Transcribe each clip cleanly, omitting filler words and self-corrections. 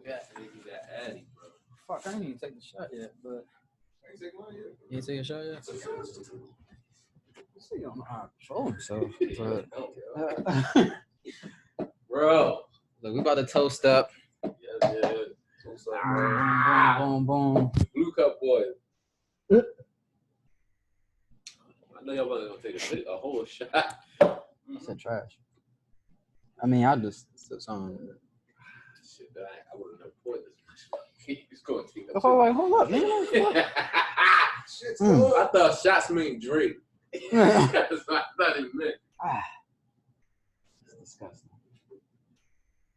Yeah, that Addy, bro. Fuck, I didn't even take the shot yet, but I ain't take mine yet. you ain't take a shot yet? See, you don't know how to control himself. But, Bro. look, we about to toast up. Yeah. What's up, bro? Boom, boom, boom. Blue Cup boy. I know y'all wasn't gonna take a whole shot. I said trash. I mean, I just said something. Shit, I wouldn't have poured this much. He's going to take a Hold up, man. Shit's good. I thought shots mean drink. That's what I thought he meant. That's disgusting.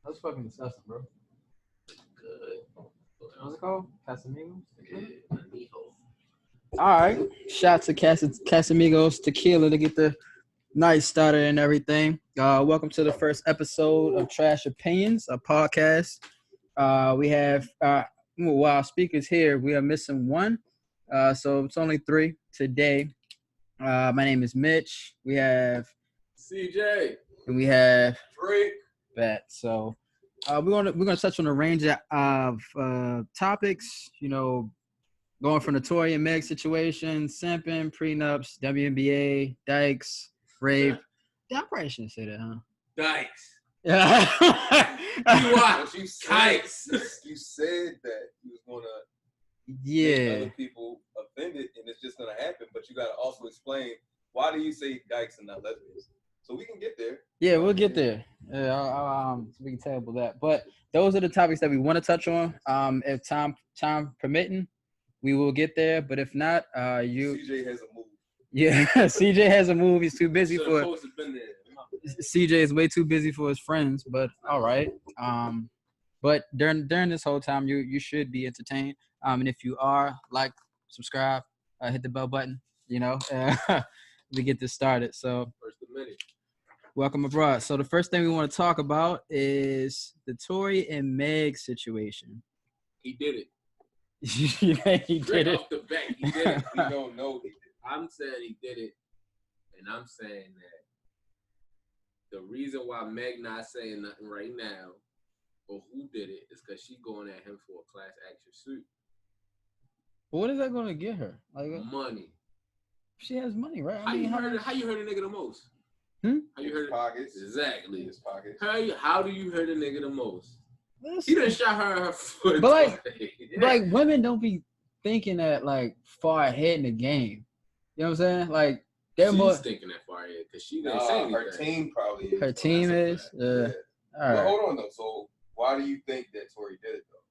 That's fucking disgusting, bro. Good. What's it called? Casamigos? Yeah, All right. Shout to Casamigos Tequila to get the night started and everything. Welcome to the first episode of Trash Opinions, a podcast. We have, while speakers here, we are missing one. So it's only three today. My name is Mitch. We have CJ. And we have Drake. Bet. So we're gonna touch on a range of topics. You know, going from the Tory and Meg situation, simping, prenups, WNBA, Dykes, rape. Yeah, I probably shouldn't say that, huh? Dykes. Yeah. You said that you was gonna make other people offended, and it's just gonna happen. But you gotta also explain why do you say Dykes and not lesbians? So we can get there. Yeah, we'll get there. We can table that. But those are the topics that we want to touch on. If time permitting, we will get there. But if not, CJ has a move. Yeah, CJ has a move. He's too busy for. Been there. CJ is way too busy for his friends. But all right. But during this whole time, you should be entertained. And if you are, like, subscribe, hit the bell button. You know, we get this started. So. First of many. Welcome abroad. So the first thing we want to talk about is the Tory and Meg situation. He did it. Yeah, he Straight did it. off the bat, he did it. We don't know he did it. I'm saying he did it, and I'm saying that the reason why Meg not saying nothing right now, or who did it, is because she going at him for a class action suit. What is that going to get her? Like money. She has money, right? How you hurt a nigga the most? How you hurt his pockets? Exactly. His pockets. How do you hurt a nigga the most? He done shot her in her foot. But like women don't be thinking that like far ahead in the game. You know what I'm saying? Like they're she's thinking that far ahead because she didn't say anything. Her team probably is. Her team is. Yeah. All right. But hold on though. So why do you think that Tory did it though?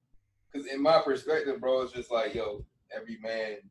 Because in my perspective, bro, it's just like, yo, every man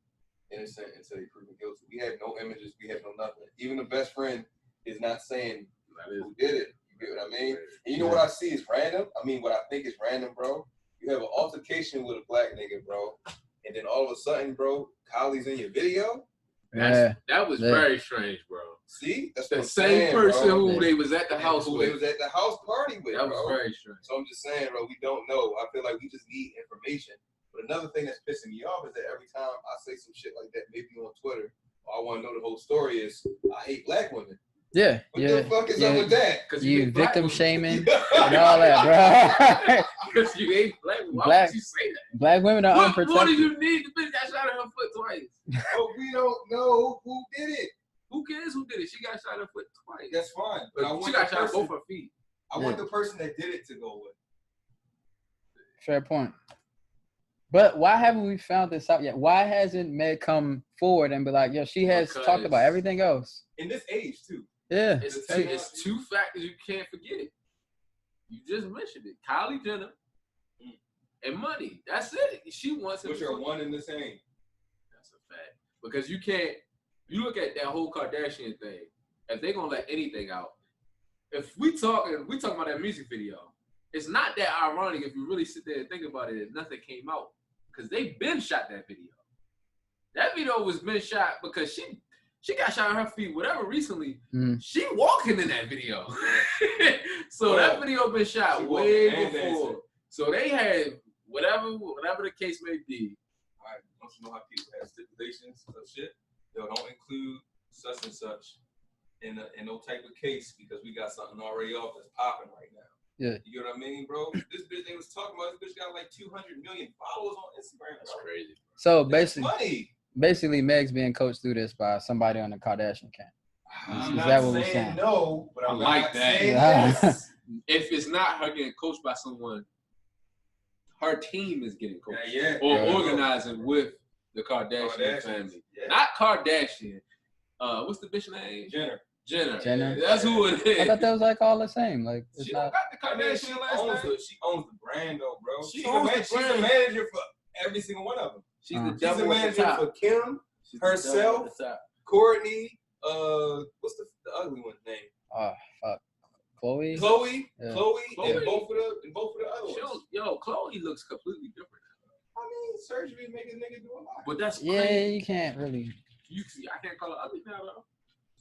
innocent until they proven guilty. We have no images. We have no nothing. Even the best friend is not saying who did it. You get what I mean? And you know what I see is random? I mean, what I think is random, bro. You have an altercation with a black nigga, bro. And then all of a sudden, bro, Kylie's in your video? That was very strange, bro. See? That's the same person who they was at the house with. They was at the house party with, That was very strange. So I'm just saying, bro, we don't know. I feel like we just need information. But another thing that's pissing me off is that every time I say some shit like that, maybe on Twitter, or I want to know the whole story, is I hate black women. Yeah. What the fuck is up with that? Because you victim shaming and all that, bro. Because you ain't black. Why would you say that? Black women are unprotected. What do you need? The bitch got shot in her foot twice. Oh, we don't know who did it. Who cares who did it? She got shot in her foot twice. That's fine. But she got shot in both her feet. I want the person that did it to go with. Fair point. But why haven't we found this out yet? Why hasn't Meg come forward and be like, yo, she has talked about everything else? In this age, too. Yeah. It's two factors you can't forget. You just mentioned it. Kylie Jenner and money. That's it. She wants it. Which are one and the same. That's a fact. Because you can't, you look at that whole Kardashian thing, if they're going to let anything out, if we talking about that music video, it's not that ironic if you really sit there and think about it, nothing came out. Because they been shot that video. That video was been shot because she got shot on her feet, whatever, recently. She walking in that video. So that video been shot way before. So they had whatever the case may be. All right, don't you know how people have stipulations of shit? They don't include such and such in no type of case because we got something already off that's popping right now. Yeah. You get what I mean, bro? This bitch they was talking about. This bitch got like 200 million followers on Instagram. That's crazy. So That's basically, money. Meg's being coached through this by somebody on the Kardashian camp. I'm Is not that what we're saying saying? no, but I I'm like not that. saying Yeah. yes. If it's not her getting coached by someone, her team is getting coached Yeah. or Right. organizing with the Kardashian family. Yeah. Not Kardashian. What's the bitch name? Jenner. Jenner? That's who it is. I thought that was like all the same. Like it's She not. don't got the I mean, she Kardashian last owns name. she owns the brand though, bro. She She's owns the she's the brand. manager for every single one of them. She's Uh-huh. the She's devil the at the manager top. for Kim, She's the herself, devil at the top. Courtney, what's the ugly one's name? Oh fuck, Chloe. Chloe, Yeah. Chloe, Chloe. and both of the other She ones. don't- Yo, Chloe looks completely different. I mean, surgery make a nigga do a lot. But that's Yeah, crazy. you can't really. You see, I can't call her ugly now though.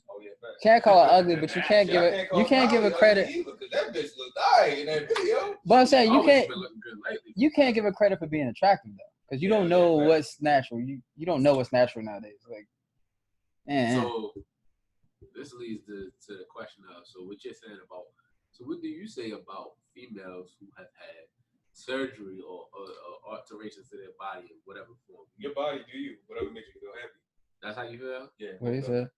Oh yeah, facts. Can't call her ugly, but you can't give I it. call You can't give Kylie her credit. ugly either, 'cause that bitch looked alright in that video. But I'm saying you Always can't. been looking good lately. You can't give her credit for being attractive though, because you Yeah, don't know yeah, what's natural. You don't know what's natural nowadays. Like, man. So this leads to the question of, so what you're saying about, so what do you say about females who have had surgery or alterations to their body in whatever form? Your body do you, whatever makes you feel happy. That's how you feel? Yeah. What he said.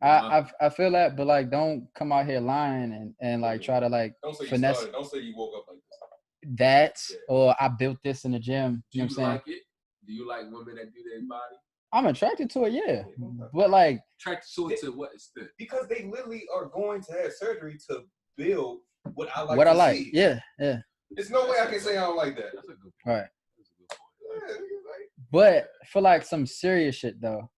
Uh, I feel that, but like, don't come out here lying and like try to like Don't say you finesse started. Don't say you woke up like this. that Yeah. or I built this in the gym. do You know you what I'm saying? like it? Do you like women that do their body? I'm attracted to it, yeah. But like, Attracted to it to what extent? Because they literally are going to have surgery to build what I like. what to I like, see. yeah. There's no way I can say I don't like that. That's a good point. Right. That's a good point. Yeah, nigga, like, But for like some serious shit though,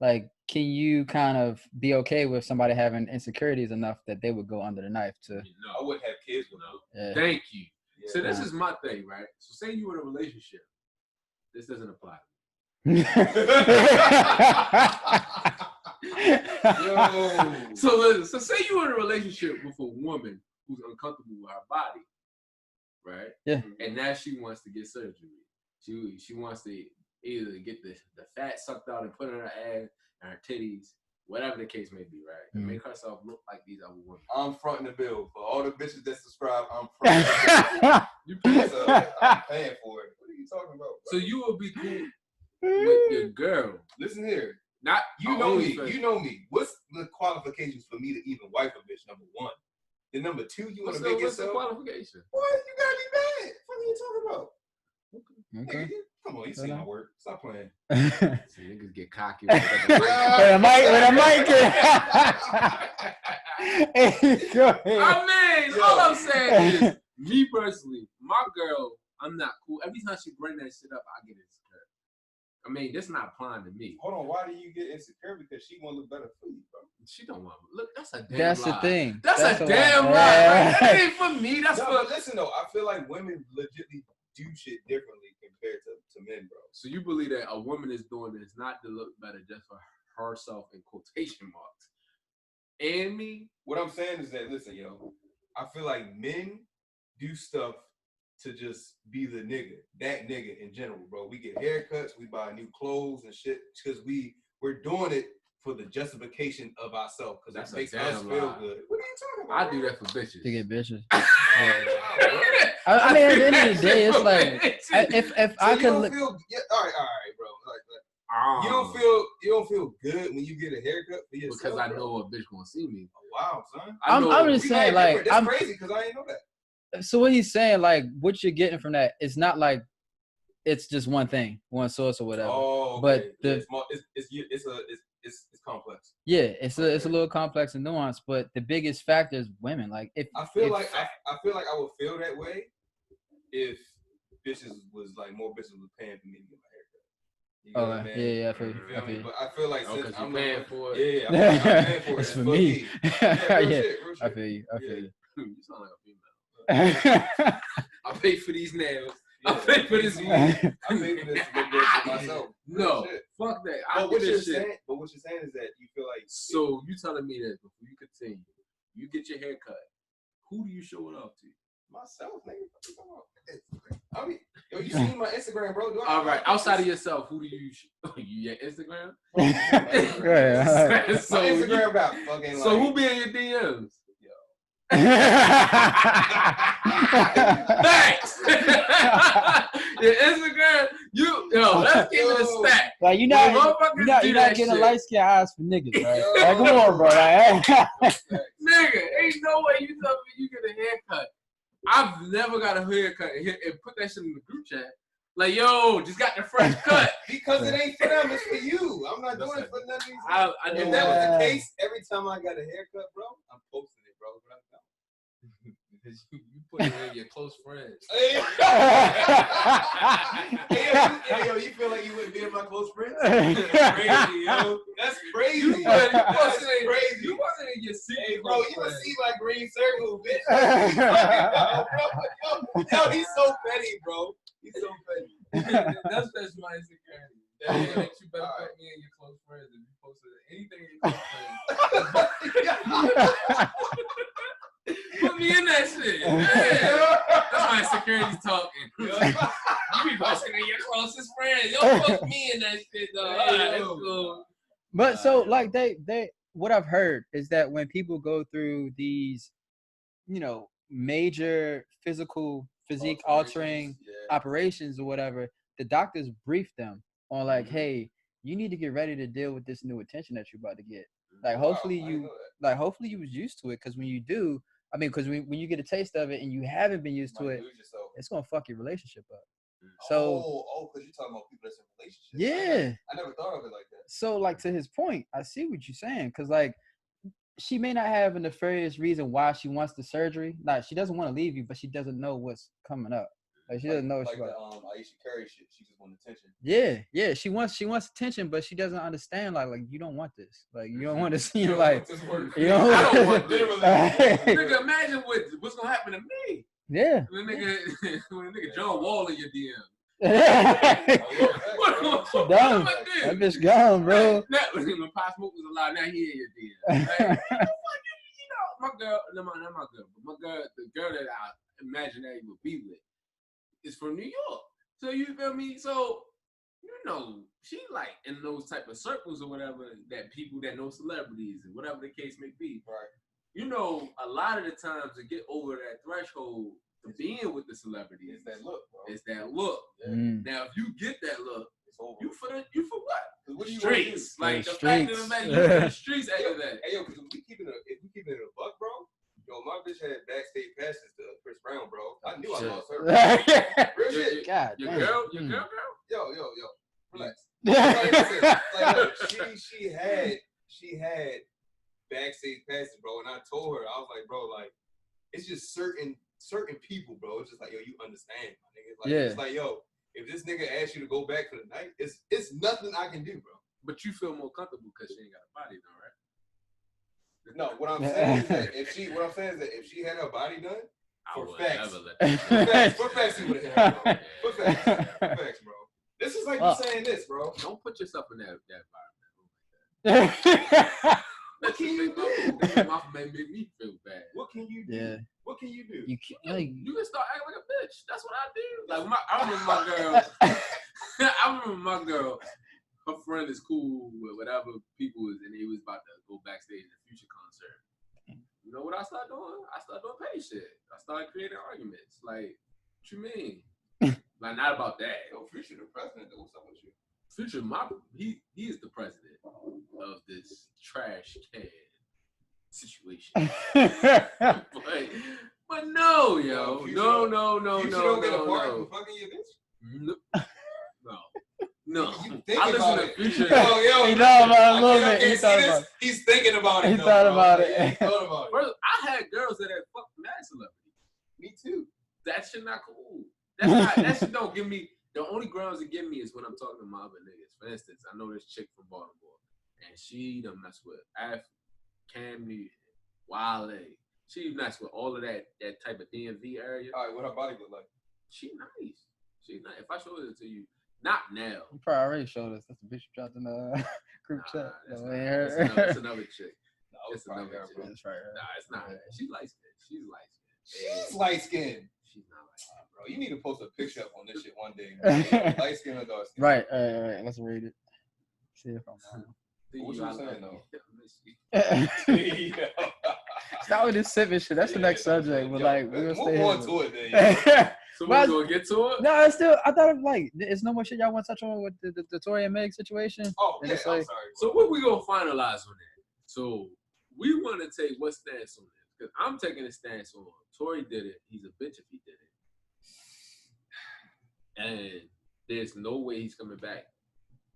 like, can you kind of be okay with somebody having insecurities enough that they would go under the knife to? I No. wouldn't have kids with them. Yeah. Thank you. Yeah. So this Nah. is my thing, right? So say you in a relationship. This doesn't apply. Yo. So listen, so say you in a relationship with a woman who's uncomfortable with her body, right? Yeah. And now she wants to get surgery. She wants to either get the fat sucked out and put in her ass and her titties, whatever the case may be, right? And make herself look like these other women. I'm fronting the bill for all the bitches that subscribe. I'm fronting the bill. You pay So, I'm paying for it. What are you talking about? So bro? you will be cool with your girl, Listen here. not You a know me. OnlyFans. You know me. What's the qualifications for me to even wife a bitch? Number one. Then number two, you want What's to the, make what's the yourself. qualification? What? You gotta be bad. What are you talking about? Okay. Nigga, come on, you see my work. Stop playing. See, niggas get cocky. With With a mic. Hey, go ahead. I mean, Yo. all I'm saying is, me personally, my girl, I'm not cool. Every time she bring that shit up, I get insecure. I mean, this not applying to me. Hold on, why do you get insecure? Because she want to look better for you, bro. She don't want me. Look, that's a damn That's lie. the thing. That's a lie. damn lie. Yeah. Right? That ain't for me. That's No, for. but listen though, I feel like women legitly do shit differently compared to men, bro. So you believe that a woman is doing this not to look better, just for herself in quotation marks, and me? What I'm saying is that, listen, yo, I feel like men do stuff to just be the nigga, that nigga in general, bro. We get haircuts, we buy new clothes and shit, because we're doing it for the justification of ourselves, because That's that a makes damn us feel lie. good. What are you talking about? I do that for bitches. To get bitches. That. I mean, at the end of the day, it's like if So I you could don't look. feel, yeah, all right, bro. Like, you don't feel good when you get a haircut for yourself, because I bro? know a bitch gonna see me. Oh, wow, son. I know I'm just We saying, mad like, different. That's crazy because I didn't know that. So what he's saying, like, what you're getting from that, it's not like it's just one thing, one source or whatever. Oh, But okay. the- it's complex. Yeah, it's a little complex and nuanced, but the biggest factor is women. Like, if I feel if- like I would feel that way if bitches was like more bitches was paying for me to get my haircut. You know what I mean? yeah, I feel you. You I feel feel me? you. But I feel like Oh, since 'cause you I'm paying the, for it. yeah, I'm paying for it. It's for Fuck me. me. Yeah, real Yeah, shit, real I shit. feel you. I feel Yeah. You sound like a female. I pay for these nails. I pay for this weed. I pay for this to look good for myself. Real No, shit. fuck that. I But get what you're this shit. saying, is that you feel like So you telling me that before you continue, you get your hair cut. Who do you show it off to? myself, nigga. What you talking about? I mean, yo, you seen my Instagram, bro? All right, outside of yourself, who do you? You your Instagram? Right. my so Instagram got fucking. So like, who be in your DMs? Thanks. Your Instagram, let's keep it a stack. Like you're When not motherfuckers do getting that shit, light skin eyes for niggas, right? Like, come on, bro. Like, nigga, ain't no way you tell me you get a haircut. I've never got a haircut and put that shit in the group chat. Like, yo, just got the fresh cut. Because it ain't for them, it's for you. I'm not doing it for none of these. If that was the case, every time I got a haircut, bro, I'm posting it, bro. Because you put it in your close friends. Hey, yo, you feel like you wouldn't be in my close friends? That's crazy, yo. That's crazy. You wasn't crazy. You wasn't in your seat. Hey, bro, you would see my green circle, bitch. Yo, he's so petty, bro. He's so petty. That's my insecurity. That makes you better put me in your close friends if you posted anything in your close friends. Put me in that shit. Man. That's my insecurity talking. You be posting in your closest friends. Yo, put me in that shit, though. That's cool. but so like they what I've heard is that when people go through these, major physique altering operations or whatever, the doctors brief them on like, hey, you need to get ready to deal with this new attention that you're about to get. Like, hopefully you was used to it, because when you do, because when you get a taste of it and you haven't been used to it, it's gonna fuck your relationship up. So, because you're talking about people that's in relationships. Yeah, I never thought of it like that. So, like, to his point, I see what you're saying, because like, she may not have a nefarious reason why she wants the surgery. Like, she doesn't want to leave you, but she doesn't know what's coming up. Like, she doesn't know what like she's the Aisha Curry shit. She just wants attention. Yeah. She wants attention, but she doesn't understand. Like you don't want this. Like, you don't want to see your life. I don't want this. Nigga, imagine what's gonna happen to me. Yeah. When a nigga John Wall in your DM. She done. That bitch gone, bro. When Pop Smoke was alive, now he in your DM. Like, my girl, not my girl, but my girl, the girl that I imagine that he would be with, is from New York. So you feel me? So she like in those type of circles or whatever, that people that know celebrities and whatever the case may be. Right. A lot of the times to get over that threshold to being with the celebrity is that look, bro. It's that look. Yeah. Now, if you get that look, it's over. You for what? What do you streets. Like the fact that you in the streets after that. Hey, yo, because if we keep it a buck, bro. Yo, my bitch had backstage passes to Chris Brown, bro. I knew I lost her. Real shit. God, your girl. Yo. Relax. Like, she had backstage passes, bro, and I told her, I was like, bro, like, it's just certain people, bro. It's just like, yo, you understand, my nigga. Like, it's like, yo, if this nigga asks you to go back for the night, it's nothing I can do, bro. But you feel more comfortable because she ain't got a body, though, right? No, what I'm saying is that if she had her body done, for facts, she would have had it, bro. For facts, bro. This is like you saying this, bro. Don't put yourself in that environment. What can you do? That made me feel bad. What can you do? Yeah. What can you do? You can start acting like a bitch. That's what I do. Like I remember my girl. Her friend is cool with whatever people is, and they was about to go backstage at the Future concert. You know what I started doing? I started doing petty shit. I started creating arguments. Like, what you mean? Like, not about that. Yo, Future the president. What's up with you? Future, he is the president of this trash can situation. but no, yo, no. You don't get a part for fucking your bitch. No. I listen to Future. He thought about it a little bit. He's thinking about it. He thought about it. First, I had girls that had fucked mad celebrities. Me too. That shit not cool. That shit don't give me. The only grounds it give me is when I'm talking to my other niggas. For instance, I know this chick from Baltimore, and she done mess with Cammy, Wale. She mess with all of that type of DMV area. All right, what her body look like? She nice. She nice. If I show it to you, not now. You probably already showed us. That's the bitch you dropped in the group chat. That's another chick. It's another chick. That's right. Nah, it's not. She's light skinned. She's light skinned. She's not light skinned. Bro, you need to post a picture up on this shit one day. Light skin or dark skin. Right. Let's read it. See if I'm on. What you saying, though? Stop with this sipping shit. That's the next subject. But like, we'll stay move on here. to it then. So But- we're gonna get to it. No, it's still. I thought it like, it's no more shit y'all want to touch on with the Tory and Meg situation. Oh, And yeah, it's I'm like- sorry. So what we gonna finalize on that? So we want to take what stance on this because I'm taking a stance on Tory did it. He's a bitch if he did it, and there's no way he's coming back,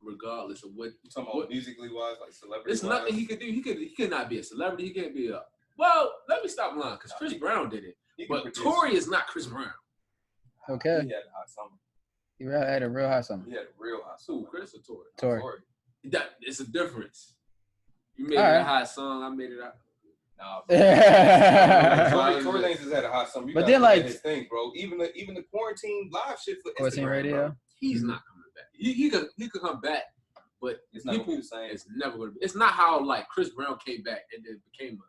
regardless of what. You talking about musically wise, like celebrity? There's nothing he could do. He could not be a celebrity. He can't be a. Well, let me stop lying because Chris Brown did it, but Tory is not Chris Brown. Okay. He had a hot summer. You had a real high summer. He had a real hot summer. Who, Chris or Tory? Tory. That it's a difference. You made All it right. a hot song. I made it out. Nah, Yeah. Tory Lanez has had a hot summer. You But gotta then, look at like- his thing, bro. Even the quarantine live shit for Quarantine Instagram, radio. bro. He's not coming back. He could come back, but It's not gonna people be the same. it's never gonna be. It's not how like Chris Brown came back and then became a.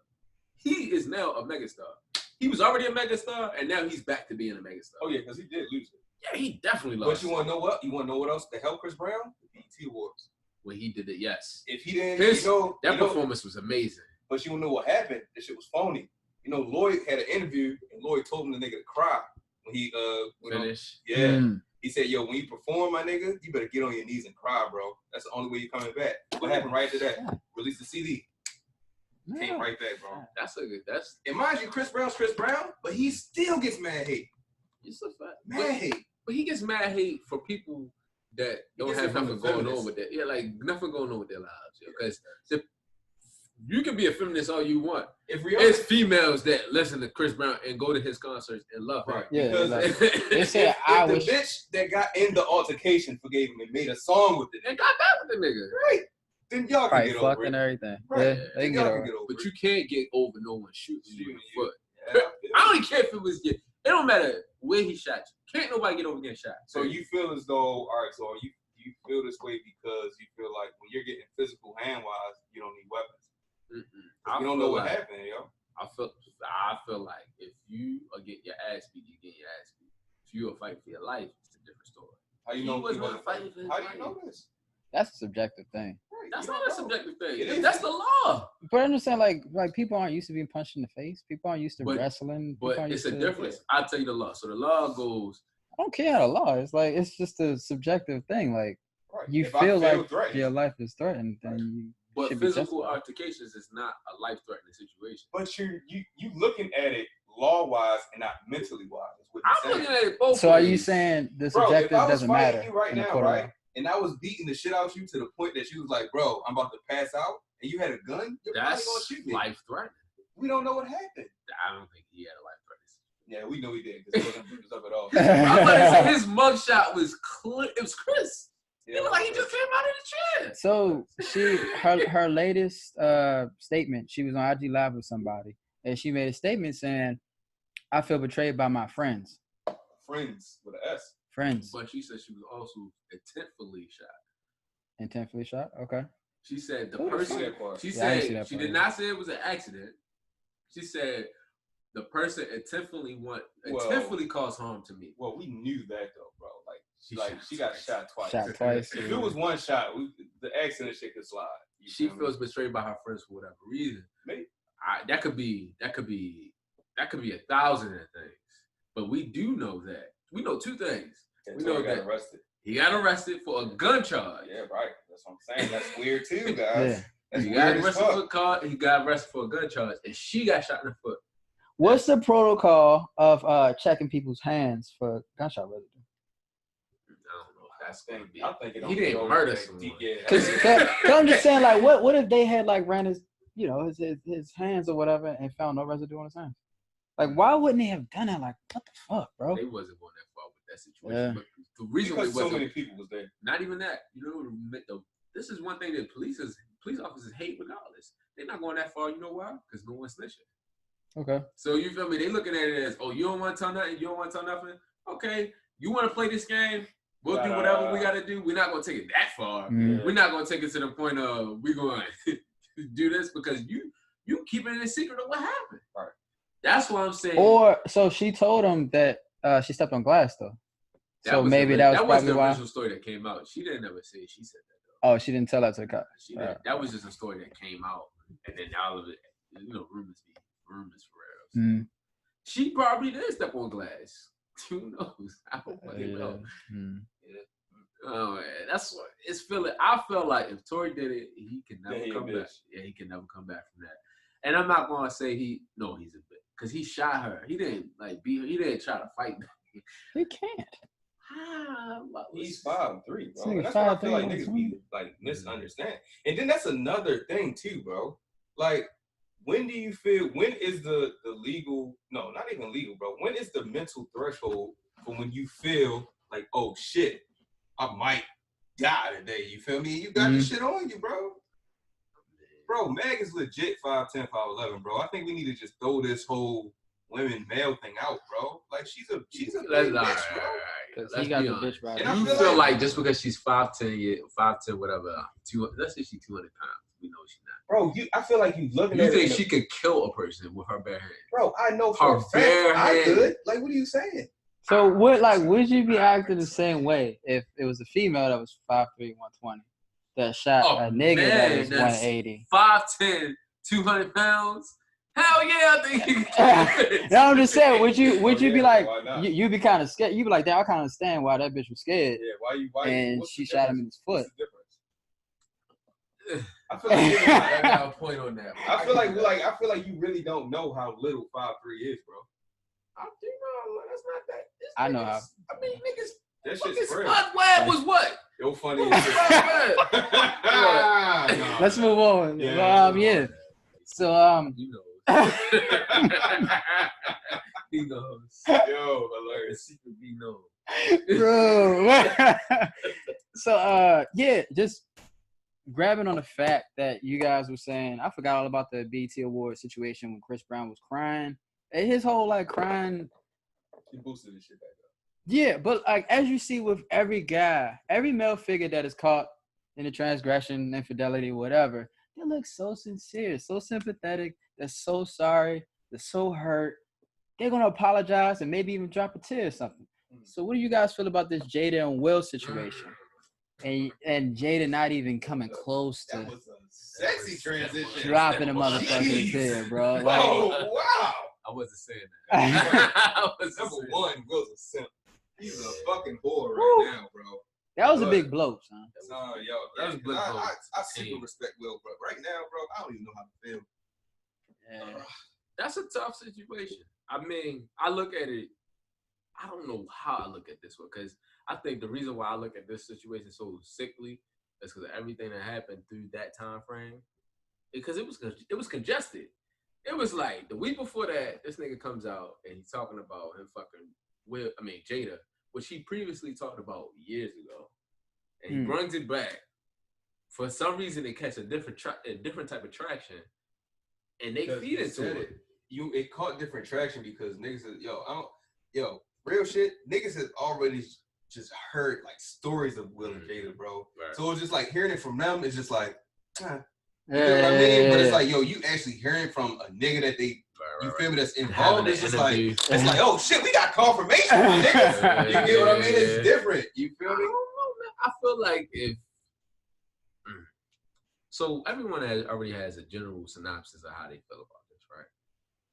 He is now a megastar. He was already a megastar, and now he's back to being a megastar. Oh yeah, because he did lose it. Yeah, he definitely But lost. you want to know what? You want to know what else? The help Chris Brown? The BET Awards. when he did it. Yes, If he didn't, His- that that performance was amazing. But you know what happened? That shit was phony. You know, Lloyd had an interview, and Lloyd told him the nigga to cry when he you know, Finish. yeah. Mm. He said, "Yo, when you perform, my nigga, you better get on your knees and cry, bro. That's the only way you're coming back." What happened right to that? Release the CD. Came right back, bro. That's a good. That's And mind you, Chris Brown's Chris Brown, but he still gets mad hate. it's a fact. Mad hate. But he gets mad hate for people that don't gets have it from nothing the going on feminists. with that. Yeah, like nothing going on with their lives. Because you can be a feminist all you want. If There's females that listen to Chris Brown and go to his concerts and love him. right, Yeah, because like- They said, if I the wish. bitch that got in the altercation forgave him and made a song with it, And got back with the nigga. right? Then y'all can Right, get fucked over and it. everything. Right. Yeah, Then they can y'all get can over get it. over But it. you can't get over no one shooting you in Shooting the foot. Yeah, I don't even care if it was it don't matter where he shot you. Can't nobody get over getting shot. So you feel as though, all right, so you feel this way because you feel like when you're getting physical hand-wise, you don't need weapons. I You don't feel know what like- happened, yo. I feel like if you are getting your ass beat, you get your ass beat. If you are fighting for your life, it's a different story. How you He know was he not wasn't fighting for his How do life. you know this? That's a subjective thing. Right, That's you not don't a know. subjective thing. It is. That's the law. But I'm just saying, like people aren't used to being punched in the face. People aren't used to But- wrestling. People But aren't it's used a to- difference. I'll tell you the law. So the law goes, I don't care how the law. It's like it's just a subjective thing. Like Right. you If I feel like threatened, your life is threatened, then you but should be physical justified. altercations is not a life-threatening situation. but you looking at it law-wise and not mentally wise. Is what I'm you're looking saying. at it both So are you ways. saying the Bro, if subjective I was doesn't fighting matter you right in the now, court of law? right, and I was beating the shit out you to the point that you was like, bro, I'm about to pass out, and you had a gun, you're probably gonna That's shoot me. life-threatening. We don't know what happened. I don't think he had a life-threatening. Yeah, we know he did because he wasn't beating us up at all. I'm about to say his mugshot was clear. It was Chris. Yeah, It was like he just came out of the chair. So her latest statement, she was on IG Live with somebody, and she made a statement saying, "I feel betrayed by my friends." friends with an S. Friends, But she said she was also intentfully shot. intentionally shot. Okay. She said the Who the person. that part. She Yeah, I didn't see said that she part did either. not say it was an accident. She said the person intentionally caused harm to me. Well, we knew that though, bro. She She got shot twice. Shot twice. If it was one shot, the accident shit could slide. You She feel me? feels betrayed by her friends for whatever reason. Maybe. That could be 1,000 things. But we do know that. We know two things. And we Tory know got that. arrested. He got arrested for a gun charge. Yeah, right. That's what I'm saying. That's weird too, guys. Yeah. That's He weird got as arrested fuck. for a car. He got arrested for a gun charge, and she got shot in the foot. What's the protocol of checking people's hands for gunshot residue? I don't know if that's gonna be. I think it He didn't don't go murder that someone. deep. Yeah. Because I'm just saying, like, what if they had like ran his, his hands or whatever, and found no residue on his hands? Like, why wouldn't they have done that? Like, what the fuck, bro? They wasn't going that far with that situation. Yeah. But the reason because it so wasn't many people was there. not even that. This is one thing that police officers hate regardless. They're not going that far. You know why? Because no one's snitching. Okay. So you feel me? They looking at it as, oh, you don't want to tell nothing. You don't want to tell nothing. Okay, you want to play this game? We'll do whatever we got to do. We're not going to take it that far. Mm. We're not going to take it to the point of we're going to do this because you keeping it a secret of what happened. Right. That's what I'm saying. Or so she told him that she stepped on glass though. So was maybe that was the probably why. original story that came out. She didn't ever say she said that though. Oh, she didn't tell that to the cops. She didn't. That was just a story that came out, and then all of it, rumors for real. Mm. She probably did step on glass. Who knows? I don't fucking know. Mm. Oh man, that's what it's feeling. I feel like if Tory did it, he can never come back. Yeah, he can never come back from that. And I'm not gonna say he's a bitch because he shot her. He didn't beat her. He didn't try to fight. He can't. He's 5'3", bro. Nigga That's what I 5'3", feel like niggas be like misunderstand. And then that's another thing too, bro. Like, when is the legal? No, not even legal, bro. When is the mental threshold for when you feel like, oh shit, I might die today? You feel me? You got this shit on you, bro. Bro, Meg is legit 5'10", 5'11", bro. I think we need to just throw this whole women male thing out, bro. Like she's a big bitch, bro. He got the bitch right. You feel like just because she's 5'10", whatever, let's say she's 200 pounds. We know she's not. Bro, I feel like you looking at You think she could kill a person with her bare hands? Bro, I know for a fact I could. Like, what are you saying? So would you be acting the same way if it was a female that was 5'3", 120 that shot a nigga that was 180? 5'10", 200 pounds? Hell yeah, I think you can kill it. No, I'm just saying, would you be like, you'd be kind of scared. You'd be like, I kind of understand why that bitch was scared. Yeah, why and she shot him in his foot. I feel like I got a point on that. I feel like you really don't know how little 5'3" is, bro. That's not that. I know how. I mean, niggas. That shit's real. Spud Webb was what? Yo, funny as shit. Let's move on. Yeah. So you know. He knows. Yo, hilarious. Secret he knows. Bro. So yeah, just grabbing on the fact that you guys were saying, I forgot all about the BET Award situation when Chris Brown was crying. And his whole like crying. He boosted this shit back up. Yeah, but like as you see with every guy, every male figure that is caught in a transgression, infidelity, whatever, they look so sincere, so sympathetic. They're so sorry. They're so hurt. They're gonna apologize and maybe even drop a tear or something. So what do you guys feel about this Jada and Will situation? And Jada not even coming close to that was a sexy transition. Dropping a motherfucking tear, bro. Like, oh wow! I wasn't saying that. Number one, Will's a simp. He's a fucking boy right now, bro. That was a big blow, son. Yo, that was a big blow. I super respect Will, bro. Right now, bro, I don't even know how to feel. Yeah. That's a tough situation. I mean, I look at it. I don't know how I look at this one because I think the reason why I look at this situation so sickly is because of everything that happened through that time frame. Because it was congested. It was like the week before that, this nigga comes out and he's talking about him fucking Jada, which he previously talked about years ago, and he brings it back. For some reason, it catch a different type of traction, and they feed into it. It caught different traction because niggas said, real shit, niggas has already just heard like stories of Will and Jada, bro. Right. So it's just like hearing it from them is just like, you know what I mean? But it's like, you actually hearing from a nigga that they, you feel me, that's involved. It's just like, oh shit, we got confirmation, niggas. You get what I mean? It's different. You feel me? I don't know, man. I feel like so everyone already has a general synopsis of how they feel about this, right?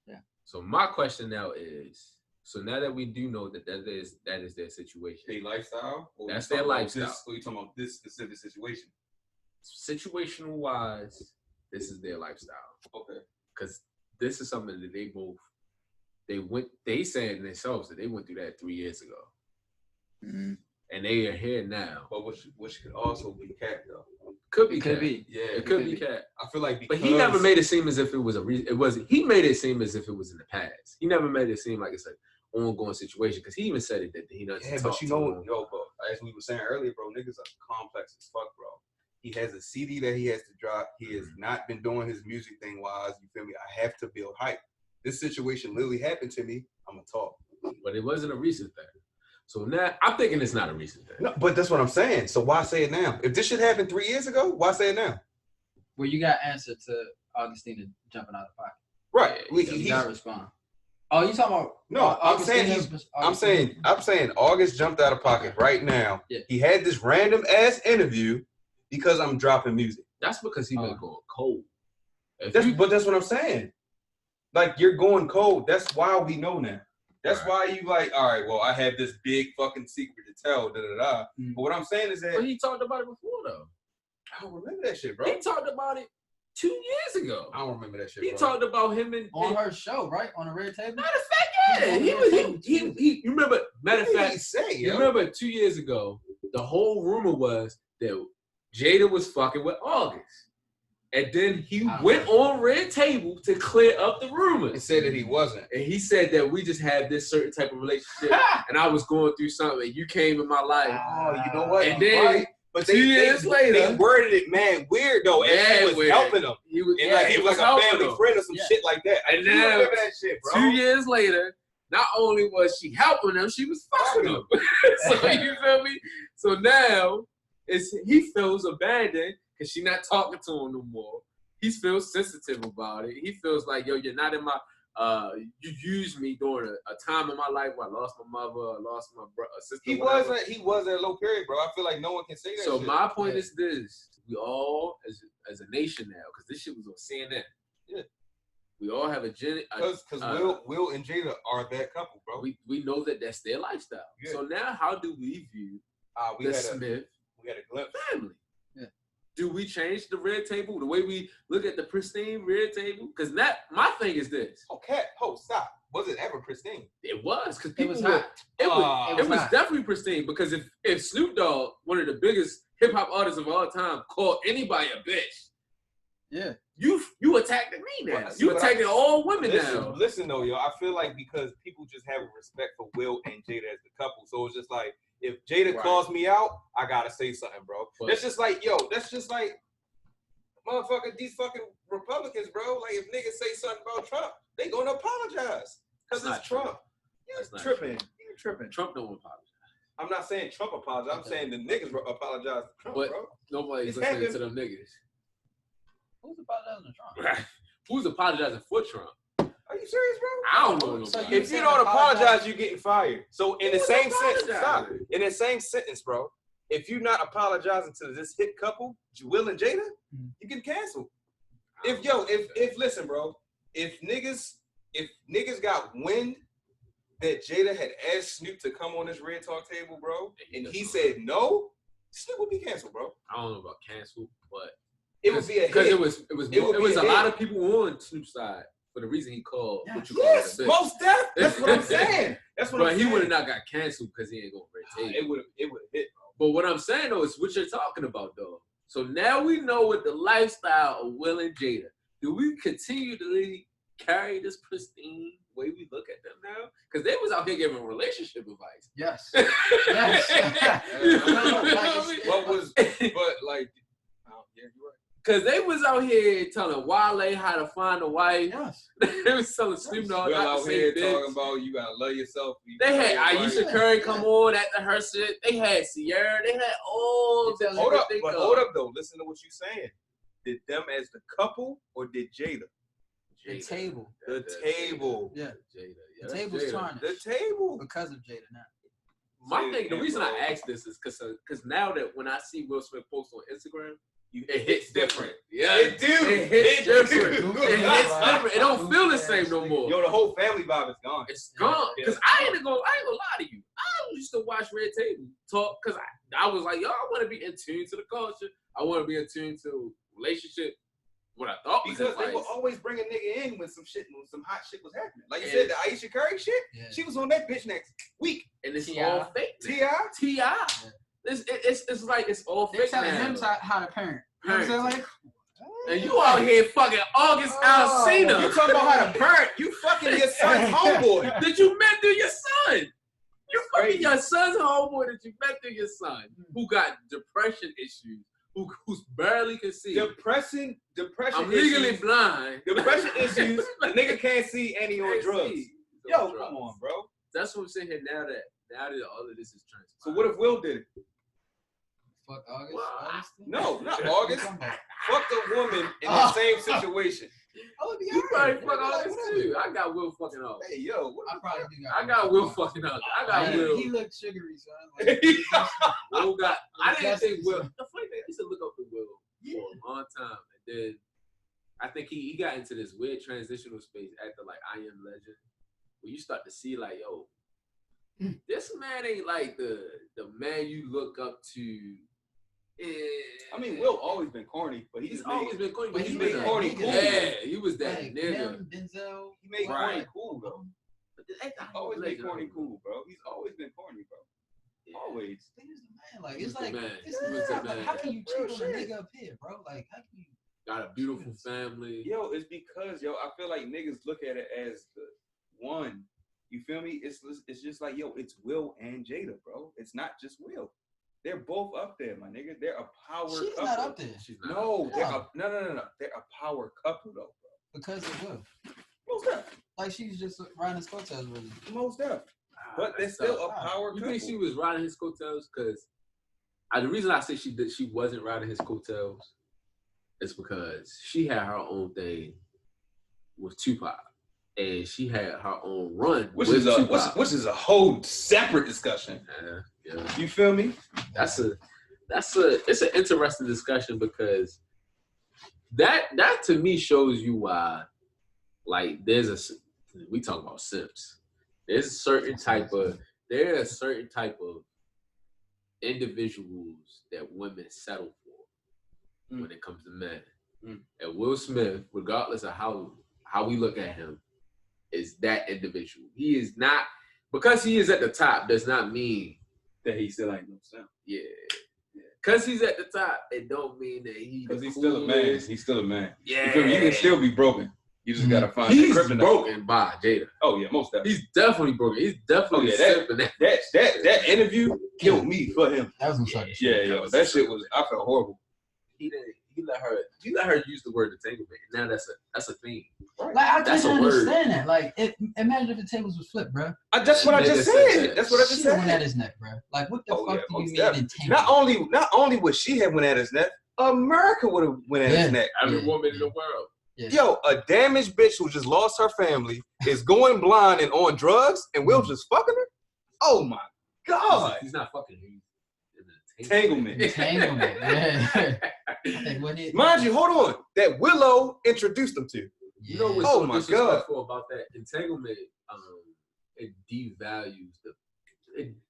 Yeah. So my question now is, so now that we do know that is their situation. Their lifestyle? That's their lifestyle. Or you talking about this specific situation? Situational wise, this is their lifestyle. Okay. Because this is something that they said themselves that they went through that 3 years ago. Mm-hmm. And they are here now. But which could also be cat though. Could be. Yeah, it could be cat. I feel like because... But he never made it seem as if it was he made it seem as if it was in the past. He never made it seem like it's an ongoing situation because he even said it that he doesn't talk to him. Bro, as we were saying earlier, bro, niggas are complex as fuck, bro. He has a CD that he has to drop. He has not been doing his music thing wise. You feel me? I have to build hype. This situation literally happened to me. I'm gonna talk. But it wasn't a recent thing. So now I'm thinking it's not a recent thing. No, but that's what I'm saying. So why say it now? If this shit happened 3 years ago, why say it now? Well, you got answer to Augustina jumping out of the pocket. Right. He got to respond. Oh, you talking about? No, I'm saying August jumped out of pocket right now. Yeah. He had this random ass interview because I'm dropping music. That's because he been going cold. But that's what I'm saying. Like, you're going cold. That's why we know now. That's why you like, all right, well, I have this big fucking secret to tell, da-da-da. But what I'm saying is that... But he talked about it before, though. I don't remember that shit, bro. He talked about it 2 years ago. I don't remember that shit, He bro. talked about him on her show, right? On the red table? Matter of fact, yeah. He you remember, matter of fact, you remember 2 years ago, the whole rumor was that Jada was fucking with August. And then he went on Red Table to clear up the rumors. And said that he wasn't. And he said that we just had this certain type of relationship. And I was going through something. And you came in my life. Oh, you know what? And then but 2 years later, they worded it, man, weird though. And he was helping him. He was like a family friend or some shit like that. And then remember that shit, bro. 2 years later, not only was she helping him, she was fucking him. So you feel me? So now he feels abandoned because she's not talking to him no more. He feels sensitive about it. He feels like, yo, you're not in my. You used me during a time in my life where I lost my mother, I lost my sister. He was at a low period, bro. I feel like no one can say that. So shit. my point is this: we all, as a nation now, because this shit was on CNN. Yeah. We all have because Will and Jada are that couple, bro. We know that that's their lifestyle. Yeah. So now, how do we view the Smith? We had a glimpse family. Yeah. Do we change the red table the way we look at the pristine red table? Because my thing is this. Stop. Was it ever pristine? It was, because people it was definitely pristine. Because if Snoop Dogg, one of the biggest hip hop artists of all time, called anybody a bitch, yeah, you attacking me now. You attacking all women now. Listen though, yo, I feel like because people just have a respect for Will and Jada as the couple, so it's just like, if Jada calls me out, I gotta say something, bro. But that's just like, motherfucker, these fucking Republicans, bro. Like, if niggas say something about Trump, they gonna apologize because it's Trump. You tripping. Trump don't apologize. I'm not saying Trump apologized. I'm saying the niggas apologize to Trump, but bro. Nobody's listening to them niggas. Who's apologizing to Trump? Who's apologizing for Trump? Are you serious, bro? I don't know. So if you don't apologize, you're getting fired. So in the same sentence, in the same sentence, bro, if you're not apologizing to this hit couple, Will and Jada, you get canceled. Listen, bro, if niggas got wind that Jada had asked Snoop to come on this Red Talk table, bro, and he said no, Snoop would be canceled, bro. I don't know about canceled, but it would be a hit. Because it was a lot of people on Snoop's side. For the reason he called, yes, most definitely. That's what I'm saying. That's what I'm saying. But he would have not got canceled because he ain't going to Red Table. It would have hit, bro. But what I'm saying though is what you're talking about though. So now we know what the lifestyle of Will and Jada. Do we continue to carry this pristine way we look at them now? Because they was out here giving relationship advice. Yes. Yeah, you're right. Because they was out here telling Wale how to find a wife. Yes. They was telling Snoop Dogg out here talking about you gotta love yourself. They had Aisha Curry come on after her shit. They had Sierra. They had all the hold up though. Listen to what you're saying. Did them as the couple or did Jada? The table. The table. Yeah. Jada. Yeah, the table's tarnished. The table. Because of Jada now. My thing, the reason I asked this is because now that when I see Will Smith post on Instagram, it hits different. Yeah, it do. It hits different. It hits different. It don't feel the same no more. Yo, the whole family vibe is gone. It's gone. Because I ain't gonna lie to you. I used to watch Red Table talk because I was like, yo, I want to be in tune to the culture. I want to be in tune to relationship. What I thought was because they would always bring a nigga in when some hot shit was happening. Like you said, the Aisha Curry shit, she was on that bitch next week. And it's all fake. T.I. Yeah. It's like it's all fake. They're telling him how to parent. You know what I'm saying? Like, and you out here fucking August Alsina. You talking about how to parent? You fucking your son's homeboy. Did you met through your son? You fucking your son's homeboy that you met through your son, who got depression issues, who's barely can see. Depression. I'm legally blind. Depression issues. The nigga can't see and he on drugs. Yo, come on, bro. That's what I'm saying here now that all of this is transpired. So what if Will did it? Fuck August? Well, no, not August. Fuck the woman in the same situation. You probably fuck August too. I got Will fucking August. Hey, yo. I got Will fucking August. I got Will. He looked sugary, so Will got. I didn't think Will. The funny thing, used to look up to Will for a long time, and then I think he got into this weird transitional space after like I Am Legend, where you start to see like, yo, this man ain't like the man you look up to. I mean, Will always been corny, but He's always been corny, but But he's he been was corny that cool. nigga. Yeah, he was that Like nigga. him, Denzel. he made Right. corny cool though. He's always been corny cool, bro. He's always been corny, bro. Yeah. Always. He was the man. Like He it's was the like man. it's He was the like, man. how can you Real cheat on a shit. nigga up here, bro? Like how can you? Got a beautiful family. Yo, it's because I feel like niggas look at it as the one. You feel me? It's just like it's Will and Jada, bro. It's not just Will. They're both up there, my nigga. They're a power She's couple. not up there She's not. No, they're No. no. They're a power couple though, bro. because of Will. Most def. Like she's just riding his coattails with him. Most def. Ah, But they're that's still tough. a power You couple. think she was riding his coattails? Because the reason I say she wasn't riding his coattails is because she had her own thing with Tupac, and she had her own run which with is a Tupac. which is a whole separate discussion. Yeah. You feel me? It's an interesting discussion because that to me shows you why, like, we talk about simps. There are a certain type of individuals that women settle for when it comes to men. And Will Smith, regardless of how we look at him, is that individual. He is not, because he is at the top does not mean That he still ain't no simp. yeah. Because he's at the top, it don't mean that Because he's still a man. He's still a man. Yeah. You feel me? You can still be broken. You just gotta find He's that kryptonite. broken by Jada. Oh yeah, most definitely. He's definitely broken. He's definitely Oh, yeah, simping that. That interview killed me for him. That was gonna suck. Yeah, yo, that shit was. I felt horrible. He let her use the word entanglement. Now that's a thing. Like I That's can't a word. understand that. Like imagine if the tables was flipped, bro. That's what I just said. That's what I just She went at said. his neck, bro. Like what the Oh, fuck yeah, do you most mean definitely. entangled? Not only would she have went at his neck, America would have went at his neck. Every Yeah. woman in the world. Yeah. Yo, a damaged bitch who just lost her family is going blind and on drugs, and Will just fucking her. Oh my god! He's not fucking. He's Entanglement. Entanglement. Yeah. Like, when it- Mind you, hold on. That Willow introduced them to. You know what's Oh so my disrespectful about that? Entanglement, it devalues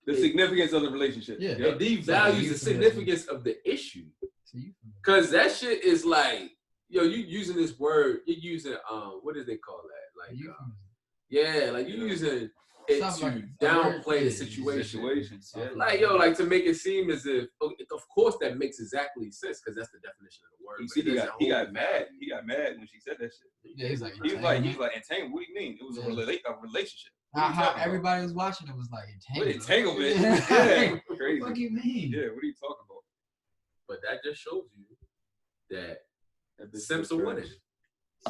The significance of the relationship. Yeah. it devalues the significance of the issue. So you- Cause that shit is like, yo, you using this word, you're using what do they call that? Like yeah, like you're using it Something to like a word, downplay the yeah, situation. Yeah. Like yo, like to make it seem as if of course that makes exactly sense because that's the definition of the word. You but see, it he doesn't got hold mad. value. He got mad when she said that shit. Yeah, he's like, He was like entanglement. What do you mean? It was Yeah. a relationship. What are you how talking about? everybody was watching it was like What entanglement. entanglement? Yeah. Yeah, What the crazy. fuck you mean? Yeah, what are you talking about? But that just shows you that the Simps are winning.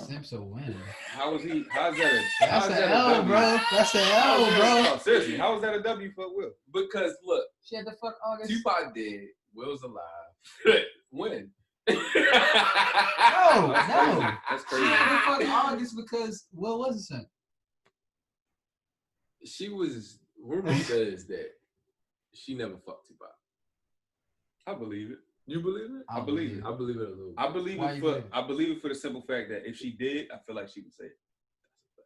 Simps are winning. How is he? How's that a? That's how's an that a L, W? bro. That's an How's L, that- bro. no, seriously, how is that a W for Will? Because look, She had to fuck August. Tupac dead, Will's alive. Winning. No. That's She crazy. had to fuck August because Will was a simp. She was, rumor says that she never fucked Tupac. I believe it. You believe it? I believe it. I believe it a little bit. I believe Why it you for. believe it? I believe it for the simple fact that if she did, I feel like she would say it.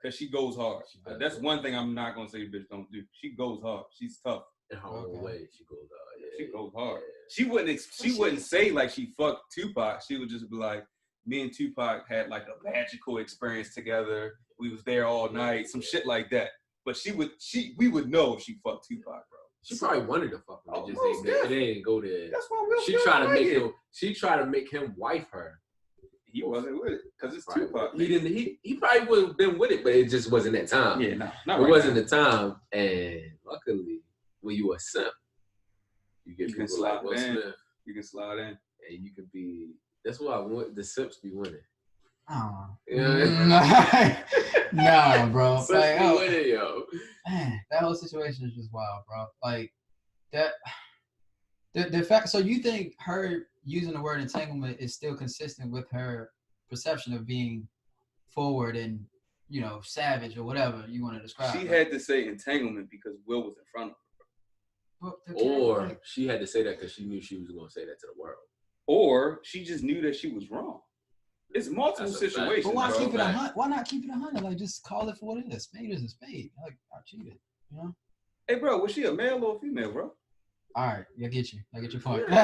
Cause she goes hard. She does. That's one thing I'm not gonna say the bitch don't do. She goes hard. She's tough. In her Okay. own way, she goes, yeah. She goes hard. Yeah. She wouldn't. She wouldn't say like she fucked Tupac. She would just be like, me and Tupac had like a magical experience together. We was there all night, some shit like that. But we would know if she fucked Tupac, bro. She probably wanted to fuck him. Oh, It most just ain't, it ain't go there. That's why Will She Smith tried to like make it. him. She tried to make him wife her. He wasn't with it because it's Right. Tupac. He didn't. He probably would have been with it, but it just wasn't that time. Yeah, no, not It right wasn't now. the time. And luckily, when you a simp, you get You can people like slide Will in. Smith, You can slide in. and you could be. That's why I want the simps be winning. Oh. You know what I mean? Nah, bro. Simps Like, be oh, winning, yo. man, that whole situation is just wild, bro. Like that. The fact. So you think her using the word entanglement is still consistent with her perception of being forward and savage or whatever you want to describe? She right? had to say entanglement because Will was in front of her. But the character, Or like, she had to say that because she knew she was going to say that to the world. or she just knew that she was wrong. It's multiple That's a fact. situations. But why bro. keep it 100? Why not keep it 100? Like, just call it for what it is. Spade is a spade. Like, I cheated. You know. Hey, bro, was she a male or a female, bro? All right, I get you. I get your point. Come